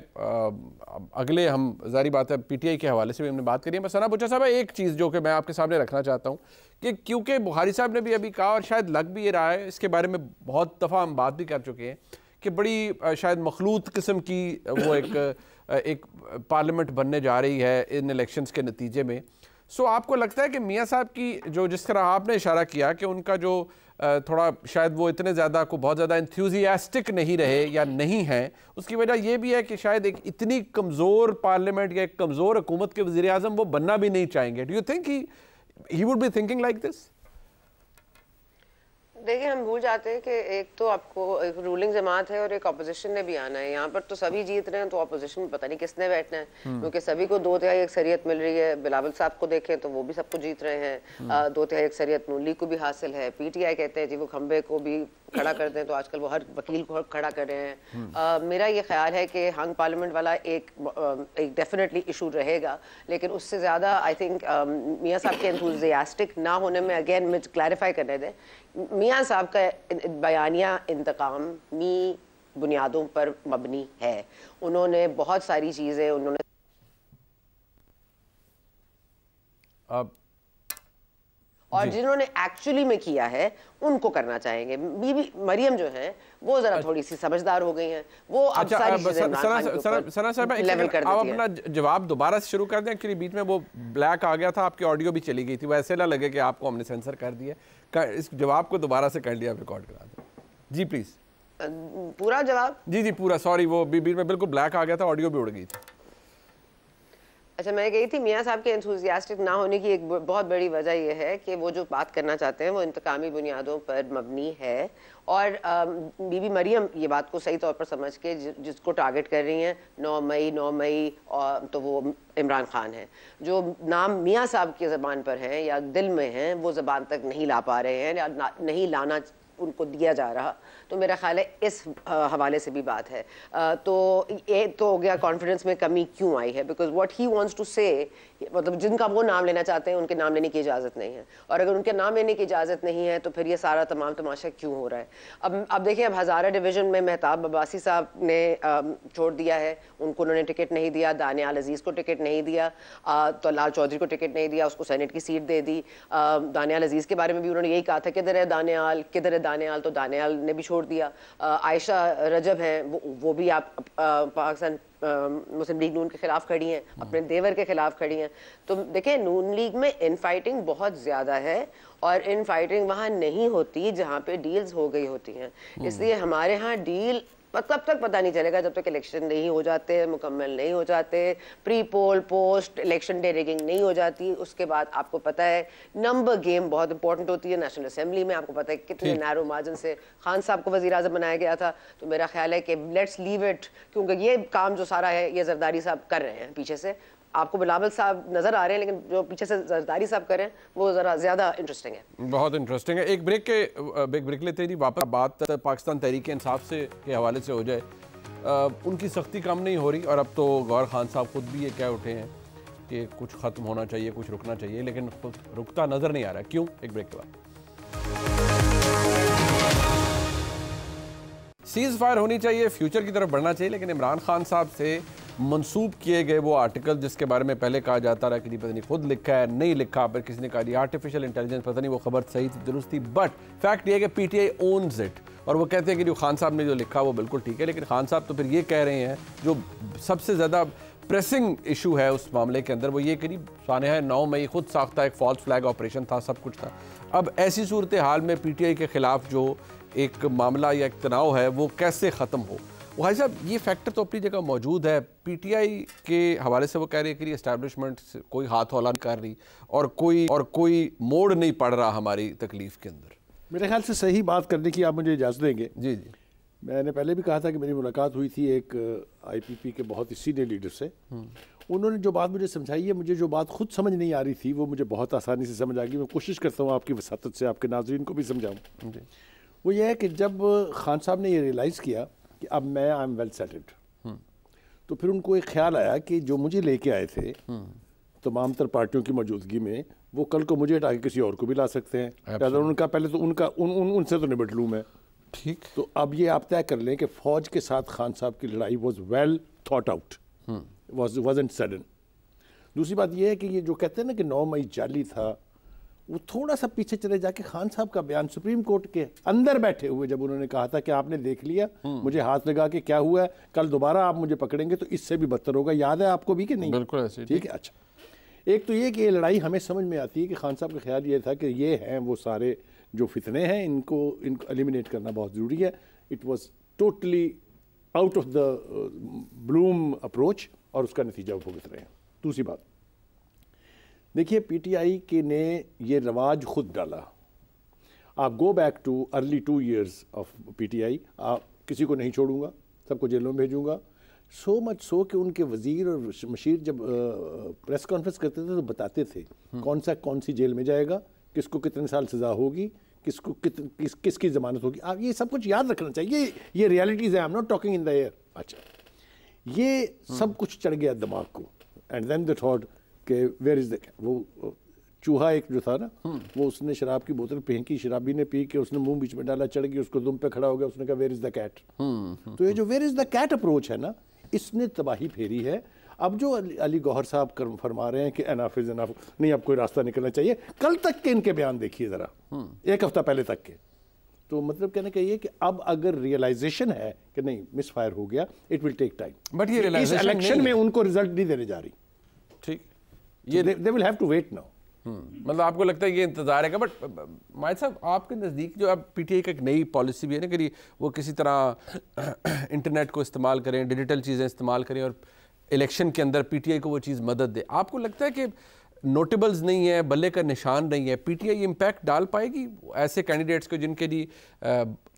[SPEAKER 1] अगले, हम जारी बात है PTI के हवाले से भी हमने बात करी है, मैं सना बुच्चा साहब, एक चीज़ जो कि मैं आपके सामने रखना चाहता हूँ कि क्योंकि बुखारी साहब ने भी अभी कहा और शायद लग भी ये रहा है, इसके बारे में बहुत दफ़ा हम बात भी कर चुके हैं कि बड़ी शायद मखलूत किस्म की वो एक पार्लियामेंट बनने जा रही है इन इलेक्शंस के नतीजे में। सो आपको लगता है कि मियाँ साहब की जो, जिस तरह आपने इशारा किया कि उनका जो थोड़ा शायद वो इतने ज़्यादा को बहुत ज़्यादा एंथुसियास्टिक नहीं रहे या नहीं हैं, उसकी वजह ये भी है कि शायद एक इतनी कमज़ोर पार्लियामेंट या एक कमज़ोर हुकूमत के वज़ीर आज़म वो बनना भी नहीं चाहेंगे। Do you think he would be thinking like this?
[SPEAKER 4] देखिए, हम भूल जाते हैं कि एक तो आपको एक रूलिंग जमात है और एक अपोजिशन ने भी आना है। यहाँ पर तो सभी जीत रहे हैं, तो अपोजिशन में पता नहीं किसने बैठना है, क्योंकि सभी को 2/3 अक्सरियत मिल रही है। बिलावल साहब को देखें तो वो भी सबको जीत रहे हैं, 2/3 अक्सरियत नून लीग को भी हासिल है। PTI कहते हैं जी वो खंबे को भी खड़ा कर दें, तो आजकल वो हर वकील को खड़ा कर रहे हैं। मेरा ये ख्याल है कि हंग पार्लियामेंट वाला एक डेफिनेटली इशू रहेगा, लेकिन उससे ज़्यादा आई थिंक मियाँ साहब के एंथुसियास्टिक ना होने में, अगेन मुझे क्लैरिफाई करने दें, मियाँ साहब का बयानिया इंतकामी बुनियादों पर मबनी है। उन्होंने बहुत सारी चीज़ें और जिन्होंने एक्चुअली में किया है उनको करना चाहेंगे। बीबी मरियम जो है वो जरा थोड़ी सी समझदार हो गई हैं, वो अब सारी चीजें
[SPEAKER 1] सना साहब लेवल कर देती हैं। आप अपना जवाब दोबारा से शुरू कर दें, क्योंकि बीच में वो ब्लैक आ गया था, आपकी ऑडियो भी चली गई थी, वैसे ना लगे कि आपको हमने सेंसर कर दिया। इस जवाब को दोबारा से कर लिया, रिकॉर्ड करा दें जी प्लीज।
[SPEAKER 4] पूरा जवाब?
[SPEAKER 1] जी जी पूरा, सॉरी वो बीच में बिल्कुल ब्लैक आ गया था, ऑडियो भी उड़ गई थी।
[SPEAKER 4] अच्छा, मैं गई थी मियाँ साहब के एंथुसियास्टिक ना होने की एक बहुत बड़ी वजह यह है कि वो जो बात करना चाहते हैं वो इंतकामी बुनियादों पर मबनी है, और बीबी मरियम ये बात को सही तौर पर समझ के जिसको टारगेट कर रही हैं 9 मई तो वो इमरान खान है। जो नाम मियाँ साहब की ज़बान पर हैं या दिल में हैं वो ज़बान तक नहीं ला पा रहे हैं या नहीं लाना उनको दिया जा रहा, तो मेरा ख्याल है इस हवाले से भी बात है। तो ये तो हो गया कॉन्फिडेंस में कमी क्यों आई है, because what he wants to say, मतलब जिनका वो नाम लेना चाहते हैं उनके नाम लेने की इजाज़त नहीं है, और अगर उनके नाम लेने की इजाज़त नहीं है तो फिर ये सारा तमाम तमाशा क्यों हो रहा है। अब देखिए, अब हज़ारा डिवीज़न में मेहताब अब्बासी साहब ने छोड़ दिया है, उनको उन्होंने टिकट नहीं दिया, दानियाल अजीज़ को टिकट नहीं दिया, तो लाल चौधरी को टिकट नहीं दिया, उसको सेनेट की सीट दे दी। दानियाल अजीज़ के बारे में भी उन्होंने यही कहा था किधर है दानियाल, किधर है दानियाल, तो दानियाल ने भी छोड़ दिया। आयशा रजब हैं, वो भी आप पाकिस्तान मुस्लिम लीग नून के खिलाफ खड़ी हैं, अपने देवर के खिलाफ खड़ी हैं। तो देखें, नून लीग में इन फाइटिंग बहुत ज़्यादा है, और इन फाइटिंग वहाँ नहीं होती जहाँ पे डील्स हो गई होती हैं। इसलिए हमारे यहाँ डील कब तक पता नहीं चलेगा, जब तक इलेक्शन नहीं हो जाते, मुकम्मल नहीं हो जाते, pre poll post election day rigging नहीं हो जाती। उसके बाद आपको पता है नंबर गेम बहुत इंपॉर्टेंट होती है। नेशनल असेंबली में आपको पता है कितने नैरो मार्जिन से खान साहब को वज़ीर आज़म बनाया गया था। तो मेरा ख्याल है कि लेट्स लीव इट, क्योंकि ये काम जो सारा है ये जरदारी साहब कर रहे हैं पीछे से। आपको बिलावल साहब नजर आ रहे हैं, लेकिन जो पीछे से जरदारी साहब कर रहे हैं वो जरा ज्यादा इंटरेस्टिंग है, बहुत इंटरेस्टिंग है।
[SPEAKER 1] एक ब्रेक लेते ही वापस बात पाकिस्तान तहरीक इंसाफ से के हवाले से हो जाए। उनकी सख्ती कम नहीं हो रही, और अब तो गौहर खान साहब खुद भी ये कह उठे हैं कि कुछ खत्म होना चाहिए, कुछ रुकना चाहिए, लेकिन खुद रुकता नजर नहीं आ रहा। क्यों? एक ब्रेक के बाद। सीज फायर होनी चाहिए, फ्यूचर की तरफ बढ़ना चाहिए, लेकिन इमरान खान साहब से मंसूब किए गए वो आर्टिकल जिसके बारे में पहले कहा जाता रहा कि पता नहीं खुद लिखा है नहीं लिखा, पर किसी ने कहा आर्टिफिशियल इंटेलिजेंस, पता नहीं वो खबर सही थी दुरुस्त थी, बट फैक्ट ये है कि पीटीआई ओन्स इट, और वो कहते हैं कि जो खान साहब ने जो लिखा वो बिल्कुल ठीक है। लेकिन खान साहब तो फिर ये कह रहे हैं जो सबसे ज़्यादा प्रेसिंग इशू है उस मामले के अंदर, वो ये कि सानहा 9 मई खुद साख्ता एक फॉल्स फ्लैग ऑपरेशन था, सब कुछ था। अब ऐसी सूरत हाल में पीटीआई के खिलाफ जो एक मामला या एक तनाव है वो कैसे ख़त्म हो? भाई साहब, ये फैक्टर तो अपनी जगह मौजूद है। पीटीआई के हवाले से वो कह रही है कि एस्टैब्लिशमेंट कोई हाथ हौला नहीं कर रही और कोई मोड़ नहीं पड़ रहा हमारी तकलीफ के अंदर।
[SPEAKER 3] मेरे ख्याल से सही बात करने की आप मुझे इजाज़त देंगे?
[SPEAKER 1] जी जी।
[SPEAKER 3] मैंने पहले भी कहा था कि मेरी मुलाकात हुई थी एक आईपीपी के बहुत ही सीनियर लीडर से। उन्होंने जो बात मुझे समझाई है, मुझे जो बात खुद समझ नहीं आ रही थी वो मुझे बहुत आसानी से समझ आ गई। मैं कोशिश करता हूँ आपकी वसातत से आपके नाज़रीन को भी समझाऊँ। वो ये है कि जब खान साहब ने ये रियलाइज़ किया कि अब मैं आई एम वेल सेटल्ड, तो फिर उनको एक ख्याल आया कि जो मुझे लेके आए थे तमाम तर पार्टियों की मौजूदगी में, वो कल को मुझे हटा के किसी और को भी ला सकते हैं। उनका पहले तो उनसे तो निपट लूँ मैं, ठीक। तो अब ये आप तय कर लें कि फ़ौज के साथ खान साहब की लड़ाई was well thought out, wasn't sudden. दूसरी बात ये है कि ये जो कहते हैं ना कि 9 मई जाली था, वो थोड़ा सा पीछे चले जाके खान साहब का बयान सुप्रीम कोर्ट के अंदर बैठे हुए जब उन्होंने कहा था कि आपने देख लिया मुझे हाथ लगा के क्या हुआ है, कल दोबारा आप मुझे पकड़ेंगे तो इससे भी बदतर होगा, याद है आपको भी कि नहीं?
[SPEAKER 1] बिल्कुल ऐसे,
[SPEAKER 3] ठीक है। अच्छा, एक तो ये कि ये लड़ाई हमें समझ में आती है कि खान साहब का ख्याल ये था कि ये हैं वो सारे जो फितने हैं, इनको एलिमिनेट करना बहुत ज़रूरी है। It was totally out of the Bloom approach, और उसका नतीजा वो भुगत रहे हैं। दूसरी बात देखिए, पीटीआई के ने ये रवाज खुद डाला। आप go back too early 2 years of PTI, आप किसी को नहीं छोड़ूंगा, सबको जेलों में भेजूंगा। सो मच सो कि उनके वजीर और मशीर जब प्रेस कॉन्फ्रेंस करते थे तो बताते थे कौन सी जेल में जाएगा, किसको कितने साल सज़ा होगी, किसको किसकी ज़मानत होगी। आप ये सब कुछ याद रखना चाहिए, ये रियलिटीज़ है, I am not talking in the air. अच्छा, ये सब कुछ चढ़ गया दिमाग को, एंड देन द थॉट कि वेयर इज़ द, वो चूहा एक जो था ना, वो उसने शराब की बोतल फेंकी, शराबी ने पी के उसने मुंह बीच में डाला, चढ़ गई, उसको दुम पे खड़ा हो गया, उसने कहा वेयर इज़ द कैट। तो ये जो where is the cat approach है ना, इसने तबाही फेरी है। अब जो अली गौहर साहब फरमा रहे हैं कि एनफ इज एनफ, नहीं अब कोई रास्ता निकलना चाहिए, कल तक के इनके बयान देखिए ज़रा, एक हफ्ता पहले तक के, तो मतलब कहने का ये कि अब अगर रियलाइजेशन है कि नहीं मिस फायर हो गया, it will take time.
[SPEAKER 1] But ये
[SPEAKER 3] इस इलेक्शन में उनको रिजल्ट नहीं देने जा रही,
[SPEAKER 1] ठीक,
[SPEAKER 3] ये they will have to wait now.
[SPEAKER 1] मतलब आपको लगता है ये इंतजार है। बट माहिर साहब, आपके नज़दीक जो अब पीटीआई का एक नई पॉलिसी भी है ना कि वो किसी तरह इंटरनेट को इस्तेमाल करें, डिजिटल चीज़ें इस्तेमाल करें और इलेक्शन के अंदर पीटीआई को वो चीज़ मदद दे, आपको लगता है कि नोटेबल्स नहीं है, बल्ले का निशान नहीं है, पीटीआई इम्पैक्ट डाल पाएगी ऐसे कैंडिडेट्स को जिनके लिए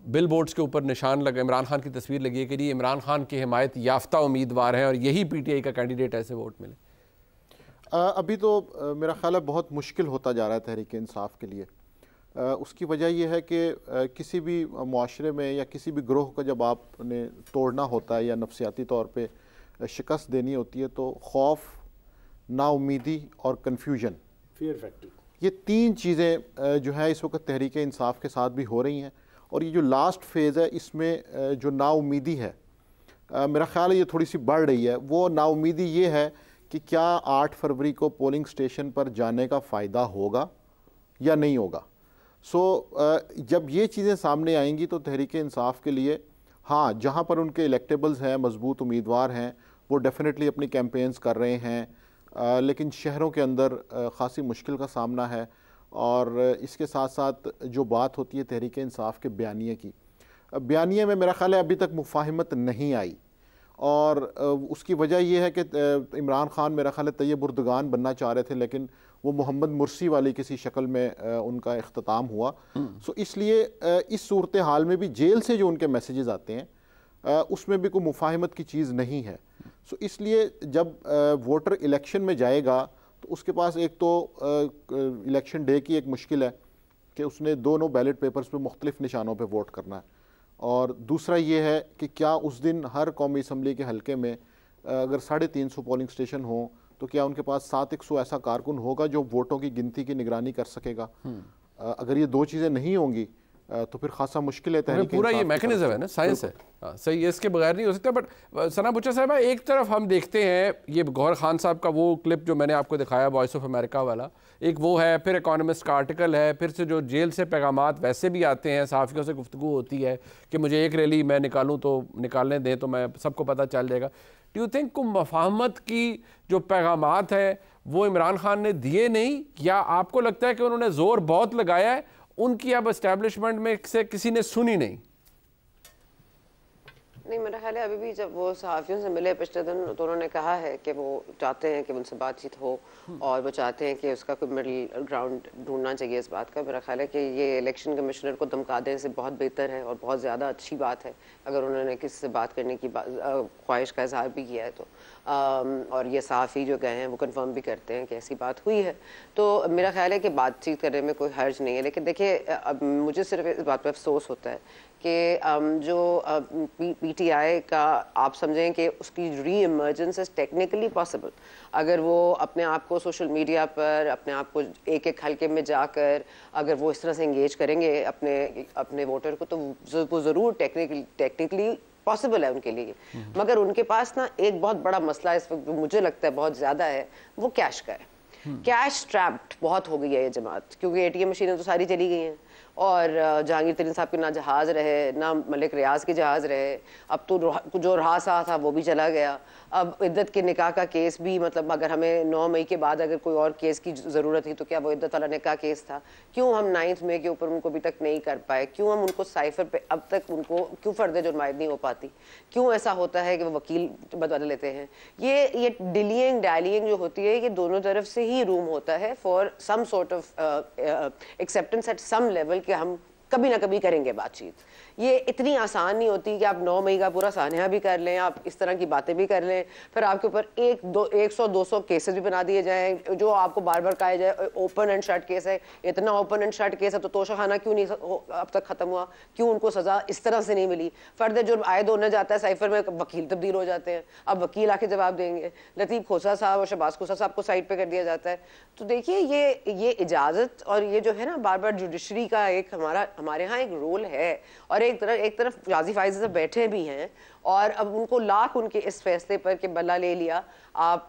[SPEAKER 1] बिल बोर्ड्स के ऊपर निशान लगा, इमरान खान की तस्वीर लगी है कि ये इमरान खान की हिमायत याफ्ता उम्मीदवार है और यही पीटीआई का कैंडिडेट ऐसे वोट मिले?
[SPEAKER 5] अभी तो मेरा ख्याल है बहुत मुश्किल होता जा रहा है तहरीक इंसाफ के लिए। उसकी वजह यह है कि किसी भी मुआशरे में या किसी भी ग्रोह को जब आपने तोड़ना होता है या नफसियाती तौर पे शिकस्त देनी होती है तो खौफ, नाउमीदी और कन्फ्यूजन,
[SPEAKER 3] फियर फैक्टर,
[SPEAKER 5] ये तीन चीज़ें जो है इस वक्त तहरीक इंसाफ के साथ भी हो रही हैं। और ये जो लास्ट फेज़ है इसमें जो नाउमीदी है मेरा ख्याल है ये थोड़ी सी बढ़ रही है। वो नाउमीदी ये है कि क्या 8 फरवरी को पोलिंग स्टेशन पर जाने का फ़ायदा होगा या नहीं होगा। जब ये चीज़ें सामने आएंगी तो तहरीक इंसाफ के लिए हाँ, जहाँ पर उनके इलेक्टेबल्स हैं, मजबूत उम्मीदवार हैं, वो डेफिनेटली अपनी कैंपेन्स कर रहे हैं, लेकिन शहरों के अंदर ख़ासी मुश्किल का सामना है। और इसके साथ साथ जो बात होती है तहरीक इंसाफ के बयानिए की, बयानिए में मेरा ख्याल है अभी तक मुफाहिमत नहीं आई और उसकी वजह यह है कि इमरान खान मेरा ख्याल है तैयब उर्दगान बनना चाह रहे थे लेकिन वो मोहम्मद मुर्सी वाली किसी शक्ल में उनका इख्तिताम हुआ। इसलिए इस सूरत हाल में भी जेल से जो उनके मैसेजेस आते हैं उसमें भी कोई मुफाहिमत की चीज़ नहीं है। इसलिए जब वोटर इलेक्शन में जाएगा तो उसके पास एक तो इलेक्शन डे की एक मुश्किल है कि उसने दोनों बैलेट पेपर्स पे मुख्तलिफ निशानों पे वोट करना है, और दूसरा ये है कि क्या उस दिन हर कौमी असम्बली के हलके में अगर 350 पोलिंग स्टेशन हो तो क्या उनके पास 700 ऐसा कारकुन होगा जो वोटों की गिनती की निगरानी कर सकेगा। अगर ये दो चीज़ें नहीं होंगी तो फिर खासा मुश्किल है।
[SPEAKER 1] पूरा ये मैकेनिज्म है ना, साइंस है, सही है, इसके बगैर नहीं हो सकता। बट सना बुच्चा साहब, एक तरफ हम देखते हैं ये गौहर खान साहब का वो क्लिप जो मैंने आपको दिखाया वॉइस ऑफ अमेरिका वाला, एक वो है, फिर इकोनॉमिस्ट का आर्टिकल है, फिर से जो जेल से पैगामात वैसे भी आते हैं, सहाफ़ियों से गुफ्तगू होती है कि मुझे एक रैली मैं निकालूँ तो निकालने दें तो मैं सबको पता चल जाएगा। डू यू थिंक मफाहमत की जो पैगामात है वो इमरान खान ने दिए नहीं, या आपको लगता है कि उन्होंने ज़ोर बहुत लगाया है, उनकी अब एस्टैब्लिशमेंट में से किसी ने सुनी नहीं?
[SPEAKER 4] नहीं, मेरा ख्याल है अभी भी जब वो सहाफ़ियों से मिले पिछले दिन तो उन्होंने कहा है कि वो चाहते हैं कि उनसे बातचीत हो और वो चाहते हैं कि उसका कोई मिडिल ग्राउंड ढूंढना चाहिए इस बात का। मेरा ख्याल है कि ये इलेक्शन कमिश्नर को धमका देने से बहुत बेहतर है और बहुत ज़्यादा अच्छी बात है अगर उन्होंने किसी से बात करने की ख्वाहिश का इजहार भी किया है तो। और ये सहाफ़ी जो गए हैं वो कंफर्म भी करते हैं कि ऐसी बात हुई है, तो मेरा ख्याल है कि बातचीत करने में कोई हर्ज नहीं है। लेकिन देखिए, अब मुझे सिर्फ इस बात पर अफसोस होता है कि जो पीटीआई का आप समझें कि उसकी री इमर्जेंस इज टेक्निकली पॉसिबल अगर वो अपने आप को सोशल मीडिया पर अपने आप को एक एक हल्के में जाकर अगर वो इस तरह से इंगेज करेंगे अपने वोटर को, तो वो ज़रूर टेक्निकली पॉसिबल है उनके लिए। मगर उनके पास ना एक बहुत बड़ा मसला इस वक्त मुझे लगता है बहुत ज़्यादा है, वो कैश का है। कैश ट्रैप्ड बहुत हो गई है ये जमात, क्योंकि एटीएम मशीनें तो सारी चली गई हैं और जहांगीर तरीन साहब के ना जहाज़ रहे ना मलिक रियाज के जहाज़ रहे, अब तो जो रहा सा था वो भी चला गया। अब इद्दत के निकाह का केस भी, मतलब अगर हमें 9 मई के बाद अगर कोई और केस की ज़रूरत थी तो क्या वो इद्दत वाला निकाह केस था? क्यों हम 9 मई के ऊपर उनको अभी तक नहीं कर पाए? क्यों हम उनको साइफर पे अब तक उनको क्यों फर्द जुर्मायत नहीं हो पाती? क्यों ऐसा होता है कि वो वकील बदल लेते हैं? ये डिलीइंग डैलीइंग जो होती है ये दोनों तरफ से ही रूम होता है for some sort of acceptance at some level कि हम कभी ना कभी करेंगे बातचीत। ये इतनी आसान नहीं होती कि आप 9 मई का पूरा सानिया भी कर लें, आप इस तरह की बातें भी कर लें, फिर आपके ऊपर 100-200 केसेस भी बना दिए जाएं जो आपको बार बार कहा जाए ओपन एंड शट केस है। इतना ओपन एंड शट केस है तो तोशाखाना क्यों नहीं अब तक ख़त्म हुआ? क्यों उनको सज़ा इस तरह से नहीं मिली? फ़र्द जुर्म आयद होने जाता है, साइफर में वकील तब्दील हो जाते हैं, अब वकील आके जवाब देंगे। लतीफ़ खोसा साहब और शहबाज खोसा साहब को साइड पर कर दिया जाता है। तो देखिए, ये इजाज़त और ये जो है ना बार बार जुडिशरी का एक हमारे यहाँ एक रोल है, और एक तरफ गाजी फाइज साहब बैठे भी हैं, और अब उनको लाख उनके इस फैसले पर कि बल्ला ले लिया, आप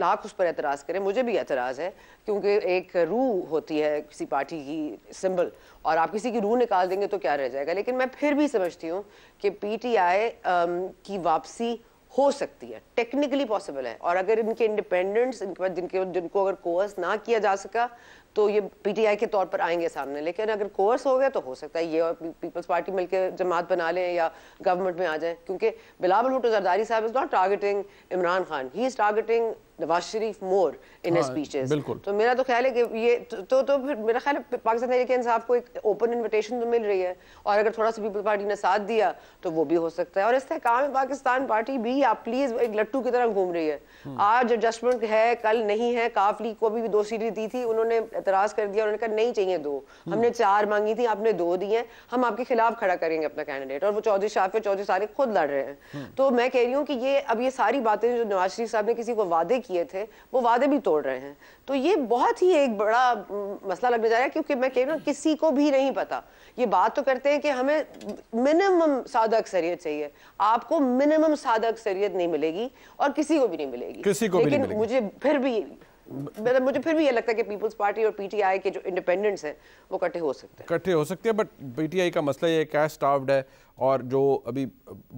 [SPEAKER 4] लाख उस पर एतराज़ करें, मुझे भी एतराज़ है, क्योंकि एक रूह होती है किसी पार्टी की सिंबल, और आप किसी की रूह निकाल देंगे तो क्या रह जाएगा। लेकिन मैं फिर भी समझती हूँ कि PTI की वापसी हो सकती है, टेक्निकली पॉसिबल है, और अगर इनके इंडिपेंडेंट्स जिनको अगर कोर्स ना किया जा सका तो ये PTI के तौर पर आएंगे सामने, लेकिन अगर कोर्स हो गया तो हो सकता है ये और पीपल्स पार्टी मिलकर जमात बना लें या गवर्नमेंट में आ जाए, क्योंकि बिलावल भुट्टो जरदारी साहब is not targeting Imran Khan, he is targeting Nawaz Sharif more in his speeches. तो मेरा तो ख्याल है कि ये तो फिर मेरा ख्याल है पाकिस्तान तहरीक इंसाफ को एक ओपन इन्विटेशन तो मिल रही है, और अगर थोड़ा सा पीपल्स पार्टी ने साथ दिया तो वो भी हो सकता है। और इस्तेहकाम पाकिस्तान पार्टी भी आप प्लीज एक लट्टू की तरह घूम रही है, आज एडजस्टमेंट है कल नहीं है। काफ लीग को भी 2 सीटें दी थी, उन्होंने एतराज कर दिया, उन्होंने कहा नहीं चाहिए 2, हमने 4 मांगी थी, आपने 2 दी हैं, हम आपके खिलाफ खड़ा करेंगे अपना कैंडिडेट, और वो चौधरी शाफिर चौधरी सारे खुद लड़ रहे हैं। तो मैं कह रही हूँ कि ये अब ये सारी बातें जो नवाज शरीफ साहब ने किसी को वादे किए थे वो वादे भी तोड़ रहे हैं, तो ये बहुत ही एक बड़ा मसला लगने जा रहा है, क्योंकि मैं कह रही हूँ किसी को भी नहीं पता। ये बात तो करते हैं कि हमें मिनिमम सादा अक्सरियत चाहिए, आपको मिनिमम सादा अक्सरियत नहीं मिलेगी और किसी को भी नहीं मिलेगी, लेकिन मुझे फिर भी ये लगता है कि पीपल्स पार्टी और PTI के जो इंडिपेंडेंट्स हैं वो इकट्ठे हो सकते हैं, बट PTI का मसला ये कैश स्टार्व्ड है, और जो अभी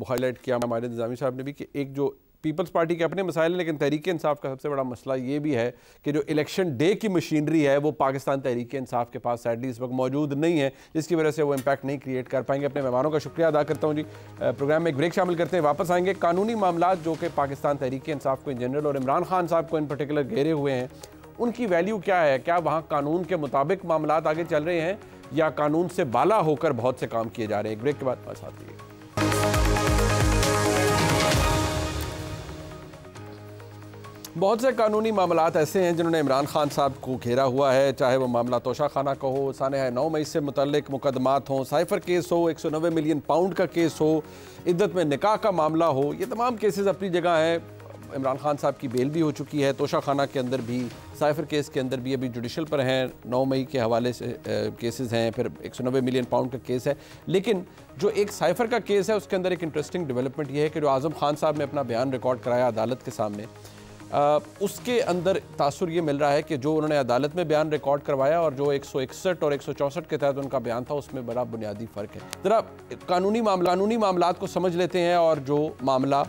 [SPEAKER 4] हाईलाइट किया हमारे इंतजामी साहब ने भी कि एक जो पीपल्स पार्टी के अपने मसाइल हैं, लेकिन तहरीक इंसाफ का सबसे बड़ा मसला ये भी है कि जो इलेक्शन डे की मशीनरी है वो पाकिस्तान तहरीक इंसाफ के पास सैडली इस वक्त मौजूद नहीं है, जिसकी वजह से वो इम्पैक्ट नहीं क्रिएट कर पाएंगे। अपने मेहमानों का शुक्रिया अदा करता हूँ जी। प्रोग्राम में एक ब्रेक शामिल करते हैं, वापस आएंगे। कानूनी मामला जो कि पाकिस्तान तहरीक इंसाफ को इन जनरल और इमरान खान साहब को इन पर्टिकुलर घेरे हुए हैं, उनकी वैल्यू क्या है, क्या वहाँ कानून के मुताबिक मामला आगे चल रहे हैं या कानून से बाला होकर बहुत से काम किए जा रहे हैं। एक ब्रेक के बाद पास आती है। बहुत से कानूनी मामलात ऐसे हैं जिन्होंने इमरान खान साहब को घेरा हुआ है, चाहे वो मामला तोशा खाना का हो, सानह 9 मई से मुतल्लिक मुकदमात हों, साइफर केस हो, 190 मिलियन पाउंड का केस हो, इद्दत में निकाह का मामला हो, ये तमाम केसेस अपनी जगह हैं। इमरान खान साहब की बेल भी हो चुकी है, तोशा खाना के अंदर भी, साइफर केस के अंदर भी अभी जुडिशल पर हैं, 9 मई के हवाले से केसेस हैं, फिर 190 मिलियन पाउंड का केस है। लेकिन जो एक साइफर का केस है उसके अंदर एक इंटरेस्टिंग डेवलपमेंट ये है कि जो आज़म खान साहब ने अपना बयान रिकॉर्ड कराया अदालत के सामने, उसके अंदर तासुर ये मिल रहा है कि जो उन्होंने अदालत में बयान रिकॉर्ड करवाया और जो 161 और 164 के तहत उनका बयान था उसमें बड़ा बुनियादी फ़र्क है। ज़रा कानूनी मामलात को समझ लेते हैं और जो मामला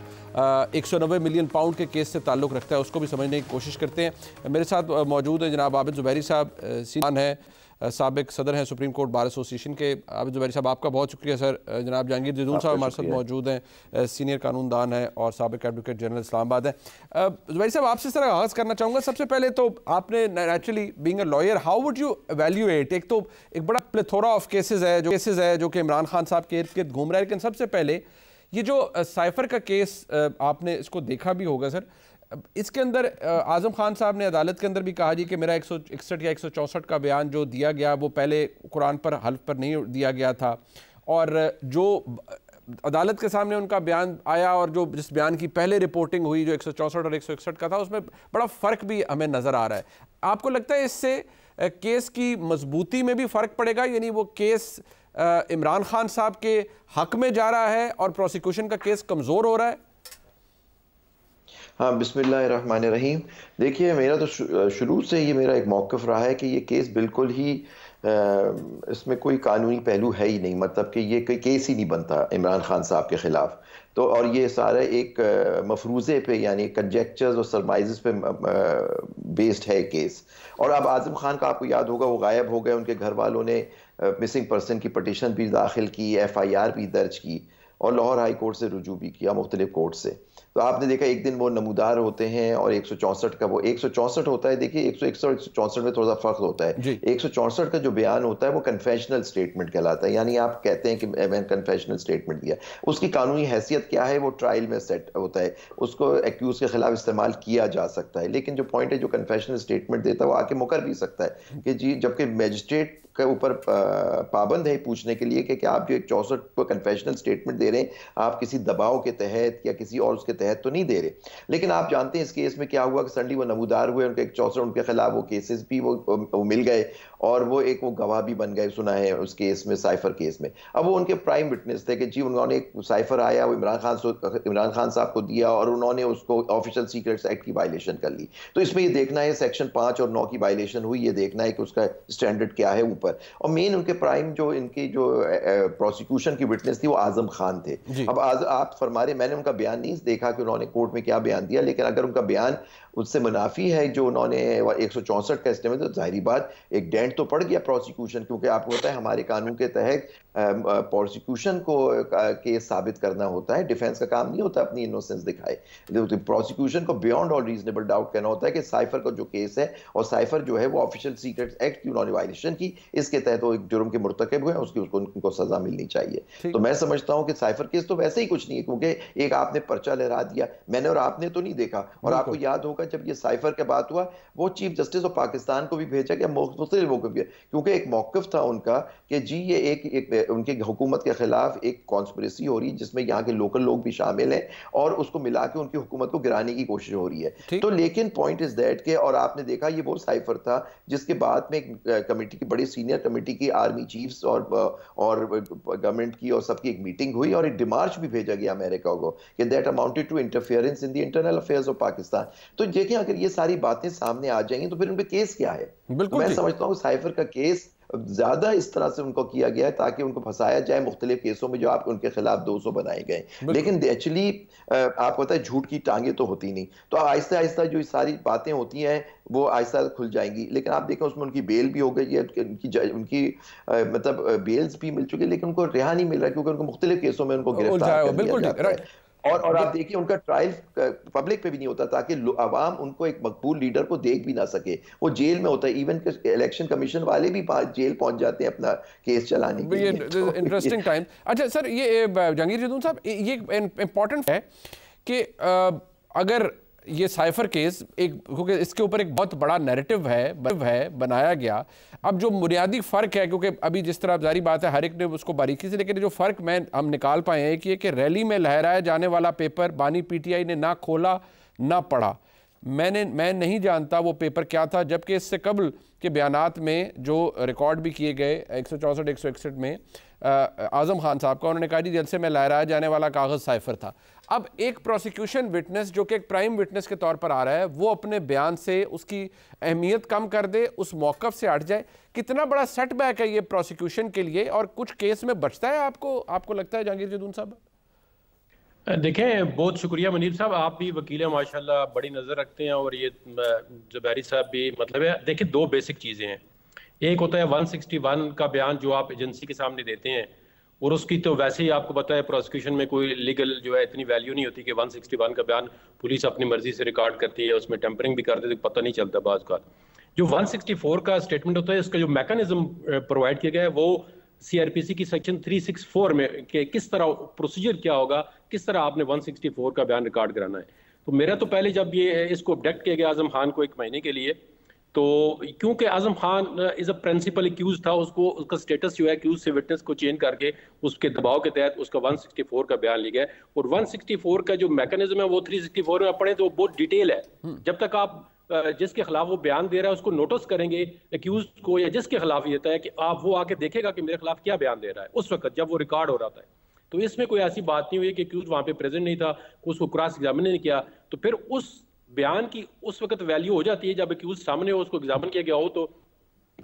[SPEAKER 4] 190 मिलियन पाउंड के केस से ताल्लुक़ रखता है उसको भी समझने की कोशिश करते हैं। मेरे साथ मौजूद है जनाब आबिद ज़ुबैरी साहब, सीनियर हैं, साबिक सदर हैं सुप्रीम कोर्ट बार एसोसिएशन के। आबिद ज़ुबैरी साहब आपका बहुत शुक्रिया सर। जनाब जहांगीर जदून साहब हमारे साथ मौजूद हैं, सीनियर कानूनदान हैं और साबिक एडवोकेट जनरल इस्लामाबाद हैं। ज़ुबैरी साहब आपसे सर आगाज़ करना चाहूँगा। सबसे पहले तो आपने naturally being a lawyer, how would you evaluate, एक तो एक बड़ा प्लेथोरा ऑफ केसेस है जो कि इमरान खान साहब के इर्द गिर्द घूम रहा है, लेकिन सबसे पहले ये जो साइफर का केस आपने इसको देखा भी होगा सर, इसके अंदर आज़म खान साहब ने अदालत के अंदर भी कहा जी कि मेरा 161 या 164 का बयान जो दिया गया वो पहले कुरान पर हल्फ पर नहीं दिया गया था, और जो अदालत के सामने उनका बयान आया और जो जिस बयान की पहले रिपोर्टिंग हुई जो 164 और 161 का था उसमें बड़ा फ़र्क भी हमें नज़र आ रहा है। आपको लगता है इससे केस की मजबूती में भी फ़र्क पड़ेगा, यानी वो केस इमरान खान साहब के हक में जा रहा है और प्रोसिक्यूशन का केस कमज़ोर हो रहा है?
[SPEAKER 6] हाँ, बिस्मिल्लाहिर्रहमानिर्रहीम। देखिए, मेरा तो शुरू से ये मेरा एक मौक़िफ़ रहा है कि ये केस बिल्कुल ही इसमें कोई कानूनी पहलू है ही नहीं, मतलब कि ये कोई केस ही नहीं बनता इमरान खान साहब के ख़िलाफ़। तो और ये सारा एक मफरूज़े पे यानी कंजेक्चर्स और सरमाइज़ पे बेस्ड है केस। और अब आज़म खान का आपको याद होगा वो गायब हो गए, उनके घर वालों ने मिसिंग पर्सन की पटिशन भी दाखिल की, FIR भी दर्ज की और लाहौर हाई कोर्ट से रुजू भी किया, मुख्तलिफ कोर्ट से। तो आपने देखा एक दिन वो नमूदार होते हैं और 164 का वो 164 होता है। देखिए 161 और 164 में थोड़ा सा फ़र्क होता है। 164 का जो बयान होता है वो कन्फेशनल स्टेटमेंट कहलाता है, यानी आप कहते हैं कि मैंने कन्फेशनल स्टेटमेंट दिया। उसकी कानूनी हैसियत क्या है वो ट्रायल में सेट होता है, उसको एक्यूज के खिलाफ इस्तेमाल किया जा सकता है। लेकिन जो पॉइंट है जो कन्फेशनल स्टेटमेंट देता है वो आके मुकर भी सकता है कि जी, जबकि मैजिस्ट्रेट के ऊपर पाबंद है पूछने के लिए कि आप जो 164 को कन्फेशनल स्टेटमेंट दे रहे हैं आप किसी दबाव के तहत या किसी और उसके तहत तो नहीं दे रहे। लेकिन आप जानते हैं इस केस में क्या हुआ कि सडनली वो नमूदार हुए, उनके 164 उनके खिलाफ वो केसेस भी वो मिल गए और वो एक वो गवाह भी बन गए, सुना है उस केस में, साइफर केस में। अब वो उनके प्राइम विटनेस थे कि जी उन्होंने एक साइफर आया, वो इमरान खान साहब को दिया और उन्होंने उसको ऑफिशियल सीक्रेट्स एक्ट की वायलेशन कर ली। तो इसमें ये देखना है सेक्शन 5 और 9 की वायलेशन हुई, ये देखना है कि उसका स्टैंडर्ड क्या है ऊपर। और मेन उनके प्राइम जो इनकी जो प्रोसिक्यूशन की विटनेस थी वो आजम खान थे। अब आप फरमा रहे, मैंने उनका बयान नहीं देखा कि उन्होंने कोर्ट में क्या बयान दिया, लेकिन अगर उनका बयान उससे मुनाफी है जो उन्होंने 164 का इस्तेमाल, तो जाहिर बात एक डेंट तो पड़ गया प्रोसिक्यूशन, क्योंकि आपको पता है हमारे कानून के तहत प्रोसिक्यूशन को केस साबित करना होता है, डिफेंस का काम नहीं होता अपनी इनोसेंस दिखाए। प्रोसिक्यूशन को बियॉन्ड ऑल रीजनेबल डाउट कहना होता है कि साइफर का जो केस है, और साइफर जो है वो ऑफिशियल सीक्रेट्स एक्ट की उन्होंने वायलेशन की, इसके तहत वो एक जुर्म के मुर्तकब हुए, उसको उनको सजा मिलनी चाहिए। तो मैं समझता हूं कि साइफर केस तो वैसे ही कुछ नहीं है, क्योंकि एक आपने पर्चा लहरा दिया, मैंने और आपने तो नहीं देखा। और आपको याद होगा जब ये साइफर के बात हुआ, वो चीफ जस्टिस ऑफ पाकिस्तान को भी भेजा गया, मुख्तलिफ मौक़िफ़ भी, क्योंकि एक मौक़िफ़ था उनका कि जी ये एक उनके हुकूमत के खिलाफ एक कॉन्स्पिरेसी हो रही है जिसमें यहाँ के लोकल लोग भी शामिल हैं और उसको मिला के उनकी हुकूमत को गिराने की कोशिश हो रही है। तो लेकिन पॉइंट इज दैट के, और आपने देखा ये वो साइफर था जिसके बाद में कमेटी की, बड़ी सीनियर कमेटी की, आर्मी चीफ्स और गवर्नमेंट की और सबकी एक मीटिंग हुई और एक डिमार्च भी भेजा गया अमेरिका को कि that amounted to interference in the internal affairs of Pakistan. तो देखिए अगर ये सारी बातें सामने आ जाएंगी तो फिर उनके केस क्या है? मैं समझता हूँ साइफर का केस ज्यादा इस तरह से उनको किया गया है ताकि उनको फंसाया जाए मुख्तलिफ केसों में जो आप उनके खिलाफ 200 बनाए गए। लेकिन एक्चुअली आपको पता है झूठ की टांगे तो होती नहीं, तो आहिस्ता आहिस्ता जो सारी बातें होती हैं वो आहिस्ता खुल जाएंगी। लेकिन आप देखें उसमें उनकी बेल भी हो गई है, उनकी मतलब बेल्स भी मिल चुकी है, लेकिन उनको रिहा नहीं मिल रहा क्योंकि उनको मुख्तलिफ केसों में उनको गिरफ्तार कर लिया जाता है। और आप देखिए उनका ट्रायल पब्लिक पे भी नहीं होता ताकि अवाम उनको एक मकबूल लीडर को देख भी ना सके, वो जेल में होता है। इवन इलेक्शन कमीशन वाले भी जेल पहुंच जाते हैं अपना केस चलाने के लिए।
[SPEAKER 1] Interesting time. अच्छा सर, ये जहांगीर जदून साहब, ये इंपॉर्टेंट है कि अगर ये साइफर केस क्योंकि इसके ऊपर एक बहुत बड़ा नैरेटिव है बनाया गया। अब जो बुनियादी फ़र्क है, क्योंकि अभी जिस तरह जारी बात है हर एक ने उसको बारीकी से, लेकिन जो फ़र्क हम निकाल पाए हैं कि रैली में लहराया जाने वाला पेपर बानी पीटीआई ने ना खोला ना पढ़ा। मैं नहीं जानता वो पेपर क्या था, जबकि इससे कबल के बयानात में जो रिकॉर्ड भी किए गए 164 161 में आज़म खान साहब का, उन्होंने कहा जी जलसे में लहराया जाने वाला कागज़ साइफर था। अब एक प्रोसिक्यूशन विटनेस जो कि एक प्राइम विटनेस के तौर पर आ रहा है, वो अपने बयान से उसकी अहमियत कम कर दे, उस मौक़िफ़ से हट जाए, कितना बड़ा सेटबैक है ये प्रोसिक्यूशन के लिए? और कुछ केस में बचता है आपको लगता है जहांगीर जदून साहब?
[SPEAKER 7] देखें, बहुत शुक्रिया मुनीब साहब, आप भी वकील हैं माशाल्लाह, बड़ी नज़र रखते हैं, और ये ज़ुबैरी साहब भी। मतलब है देखिए दो बेसिक चीज़ें हैं, एक होता है 161 का बयान जो आप एजेंसी के सामने देते हैं, और उसकी तो वैसे ही आपको पता है प्रोसिक्यूशन में कोई लीगल जो है इतनी वैल्यू नहीं होती कि 161 का बयान पुलिस अपनी मर्जी से रिकॉर्ड करती है, उसमें टेम्परिंग भी करते तो पता नहीं चलता बाज़ का। जो 164 का स्टेटमेंट होता है, उसका जो मैकेनिज्म प्रोवाइड किया गया है वो सीआरपीसी की सेक्शन 364 में कि किस तरह प्रोसीजर क्या होगा, किस तरह आपने 164 का बयान रिकॉर्ड कराना है। तो मेरा तो पहले जब ये इसको अपडेट किया गया आजम खान को 1 महीने के लिए, तो क्योंकि Azam Khan is a principal accused था, उसका स्टेटस जो है एक्यूज से विटनेस को चेंज करके उसके दबाव के तहत उसका 164 का बयान लिया गया। और 164 का जो मैकेनिज्म है वो 364 में पढ़े तो बहुत डिटेल है। जब तक आप जिसके खिलाफ वो बयान दे रहा है उसको नोटिस करेंगे एक्यूज को, या जिसके खिलाफ ये होता है कि आप वो आके देखेगा कि मेरे खिलाफ क्या बयान दे रहा है उस वक्त जब वो रिकॉर्ड हो रहा था। तो इसमें कोई ऐसी बात नहीं हुई कि एक्यूज वहां पे प्रेजेंट नहीं था, उसको क्रॉस एग्जामिन नहीं किया, तो फिर उस बयान की उस वक्त वैल्यू हो जाती है जब एक्यूज सामने हो, उसको एग्जामिन किया गया हो, तो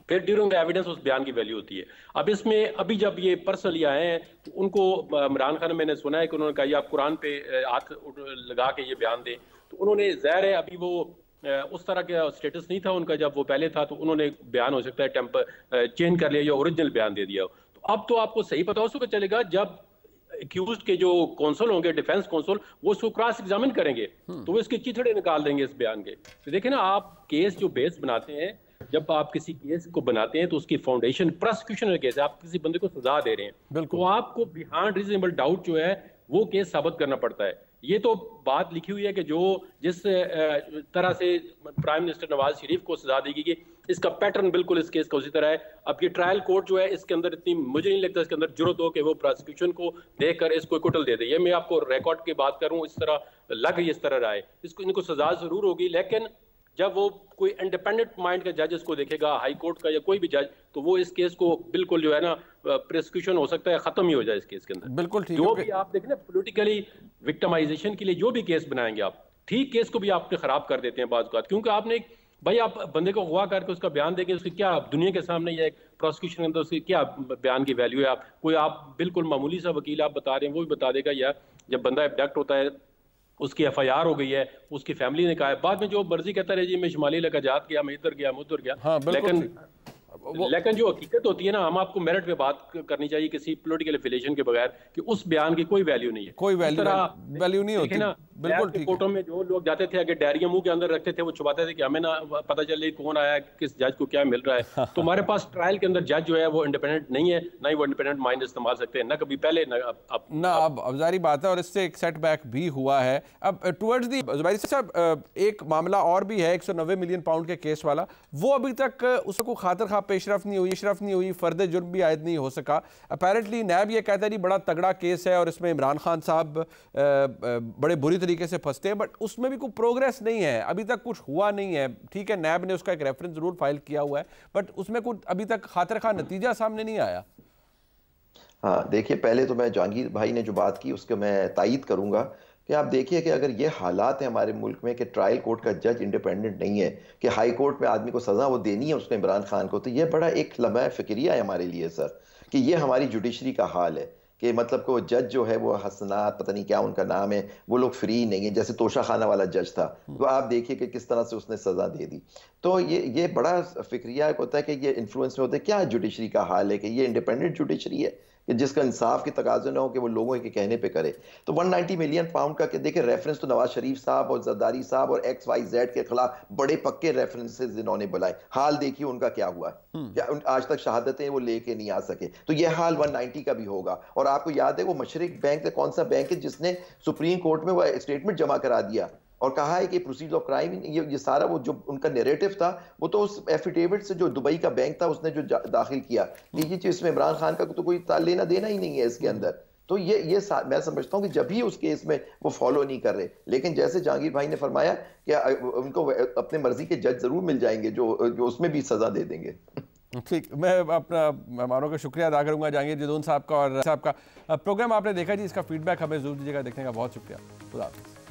[SPEAKER 7] फिर ड्यूरिंग द एविडेंस उस बयान की वैल्यू होती है। अब इसमें अभी जब ये पर्सनली आए हैं तो उनको इमरान खान, मैंने सुना है कि उन्होंने कहा आप कुरान पे हाथ लगा के ये बयान दें, तो उन्होंने ज़ाहिर है अभी वो उस तरह का स्टेटस नहीं था उनका जब वो पहले था, तो उन्होंने बयान हो सकता है टेम्पर चेंज कर लिया या ओरिजिनल बयान दे दिया। तो अब तो आपको सही पता उस वक्त चलेगा जब एक्यूज के जो कौंसल होंगे, डिफेंस कौंसल, वो उसको क्रॉस एग्जामिन करेंगे तो वो इसके चिथड़े निकाल देंगे इस बयान के। तो देखें ना, आप केस जो बेस बनाते हैं, जब आप किसी केस को बनाते हैं तो उसकी फाउंडेशन प्रोसिक्यूशन केस है, आप किसी बंदे को सजा दे रहे हैं, तो आपको बियॉन्ड रीजनेबल डाउट जो है वो केस साबित करना पड़ता है। ये तो बात लिखी हुई है कि जो जिस तरह से प्राइम मिनिस्टर नवाज शरीफ को सजा दी गई, इसका पैटर्न बिल्कुल इस केस का उसी तरह है। अब ये ट्रायल कोर्ट जो है इसके अंदर इतनी, मुझे नहीं लगता इसके अंदर जरूरत हो कि वो प्रोसिक्यूशन को देखकर इसको कुटल दे दे। ये मैं आपको रिकॉर्ड की बात करूं, इस तरह लग इस तरह रहा है, इसको इनको सजा जरूर होगी, लेकिन जब वो कोई इंडिपेंडेंट माइंड का जज इसको देखेगा, हाई कोर्ट का या कोई भी जज, तो वो इस केस को बिल्कुल जो है ना प्रोसिक्यूशन हो सकता है खत्म ही हो जाए इस केस के अंदर।
[SPEAKER 1] बिल्कुल ठीक।
[SPEAKER 7] जो भी आप देखें ना पॉलिटिकली विक्टिमाइजेशन के लिए जो भी केस बनाएंगे आप, ठीक केस को भी आपने खराब कर देते हैं बात बात, क्योंकि आपने भाई आप बंदे को अगवा करके उसका बयान देंगे, उसकी क्या दुनिया के सामने या एक प्रोसिक्यूशन के अंदर उसकी क्या बयान की वैल्यू है। आप कोई आप बिल्कुल मामूली सा वकील आप बता रहे हैं, वो भी बता देगा यार जब बंदा एबडक्ट होता है, उसकी FIR हो गई है, उसकी फैमिली ने कहा है, बाद में जो मर्जी कहता रहे जी मैं शुमाली इलाका जात गया, मैं इधर गया, मैं उधर गया।
[SPEAKER 1] हाँ,
[SPEAKER 7] लेकिन जो हकीकत होती है ना, हम आपको मेरिट पे बात करनी चाहिए किसी पॉलिटिकल एफिलिएशन के बगैर कि उस बयान की कोई वैल्यू नहीं है,
[SPEAKER 1] कोई वैल्यू नहीं होती
[SPEAKER 7] ना। बिल्कुल ठीक। कोर्टों में जो लोग जाते थे आगे डायरिया मुंह के अंदर रखते थे, वो छुपाते थे कि हमें ना पता चले कौन आया, किस जज को क्या मिल रहा है। तो हमारे पास ट्रायल के अंदर जज जो है वो इंडिपेंडेंट नहीं है, ना ही वो इंडिपेंडेंट माइंड इस्तेमाल सकते हैं, ना कभी पहले ना
[SPEAKER 1] अब जारी बात है, और इससे एक सेटबैक भी हुआ है। अब टुवर्ड्स दी जुबैरी साहब एक मामला और भी है 190 मिलियन पाउंड के केस वाला, वो अभी तक उसको खातिर खा पेशरफ नहीं हुई, नहीं हुई, फर्द जुर्म भी आयद नहीं हो सका। अपेरेंटली नैब ये कहता है जी बड़ा तगड़ा केस है और इसमें इमरान खान साहब बड़े बुरी तरीके से फंसते हैं, बट उसमें भी कोई प्रोग्रेस नहीं है, अभी तक कुछ हुआ नहीं है। ठीक है, नैब ने उसका एक रेफरेंस जरूर फाइल किया हुआ है, बट उसमें कुछ अभी तक खातिर खा नतीजा सामने नहीं आया।
[SPEAKER 6] हाँ देखिए, पहले तो मैं जहांगीर भाई ने जो बात की उसको मैं तायीद करूंगा कि आप देखिए कि अगर ये हालात है हमारे मुल्क में कि ट्रायल कोर्ट का जज इंडिपेंडेंट नहीं है, कि हाई कोर्ट में आदमी को सजा वो देनी है उसने इमरान खान को, तो ये बड़ा एक लम्हा फिक्रिया है हमारे लिए सर, कि ये हमारी जुडिशरी का हाल है कि मतलब को जज जो है वो हसनात पता नहीं क्या उनका नाम है, वो लोग फ्री नहीं है। जैसे तोशा खाना वाला जज था, तो आप देखिए कि किस तरह से उसने सजा दे दी। तो ये बड़ा फिक्रिया होता है कि ये इन्फ्लुएंस में होता है क्या जुडिशरी का हाल है, कि ये इंडिपेंडेंट जुडिशरी है कि जिसका इंसाफ की तकाज़ा ना हो कि वो लोगों के कहने पे करे। तो 190 मिलियन पाउंड का देखिए रेफरेंस तो नवाज शरीफ साहब और जरदारी साहब और XYZ के खिलाफ बड़े पक्के रेफरेंसेस इन्होंने बुलाए, हाल देखिए उनका क्या हुआ है, क्या आज तक शहादतें वो लेके नहीं आ सके। तो ये हाल 190 का भी होगा। और आपको याद है वो मशरिक बैंक कौन सा बैंक है जिसने सुप्रीम कोर्ट में वो स्टेटमेंट जमा करा दिया और कहा है कि प्रोसीजर ऑफ क्राइम, ये सारा वो जो उनका नैरेटिव था वो तो उस एफिडेविट से जो दुबई का बैंक था उसने जो दाखिल किया, ये चीज इसमें इमरान खान का तो कोई लेना देना ही नहीं है इसके अंदर। तो ये मैं समझता हूँ कि जब भी उस केस में वो फॉलो नहीं कर रहे, लेकिन जैसे जहांगीर भाई ने फरमाया कि उनको अपने मर्जी के जज जरूर मिल जाएंगे जो उसमें भी सजा दे देंगे।
[SPEAKER 1] ठीक, मैं अपना मेहमानों का शुक्रिया अदा करूंगा, जहांगीर जदून साहब का और साहब का। प्रोग्राम आपने देखा जी, इसका फीडबैक हमें जरूर दीजिएगा। देखने का बहुत शुक्रिया। खुदा हाफिज़।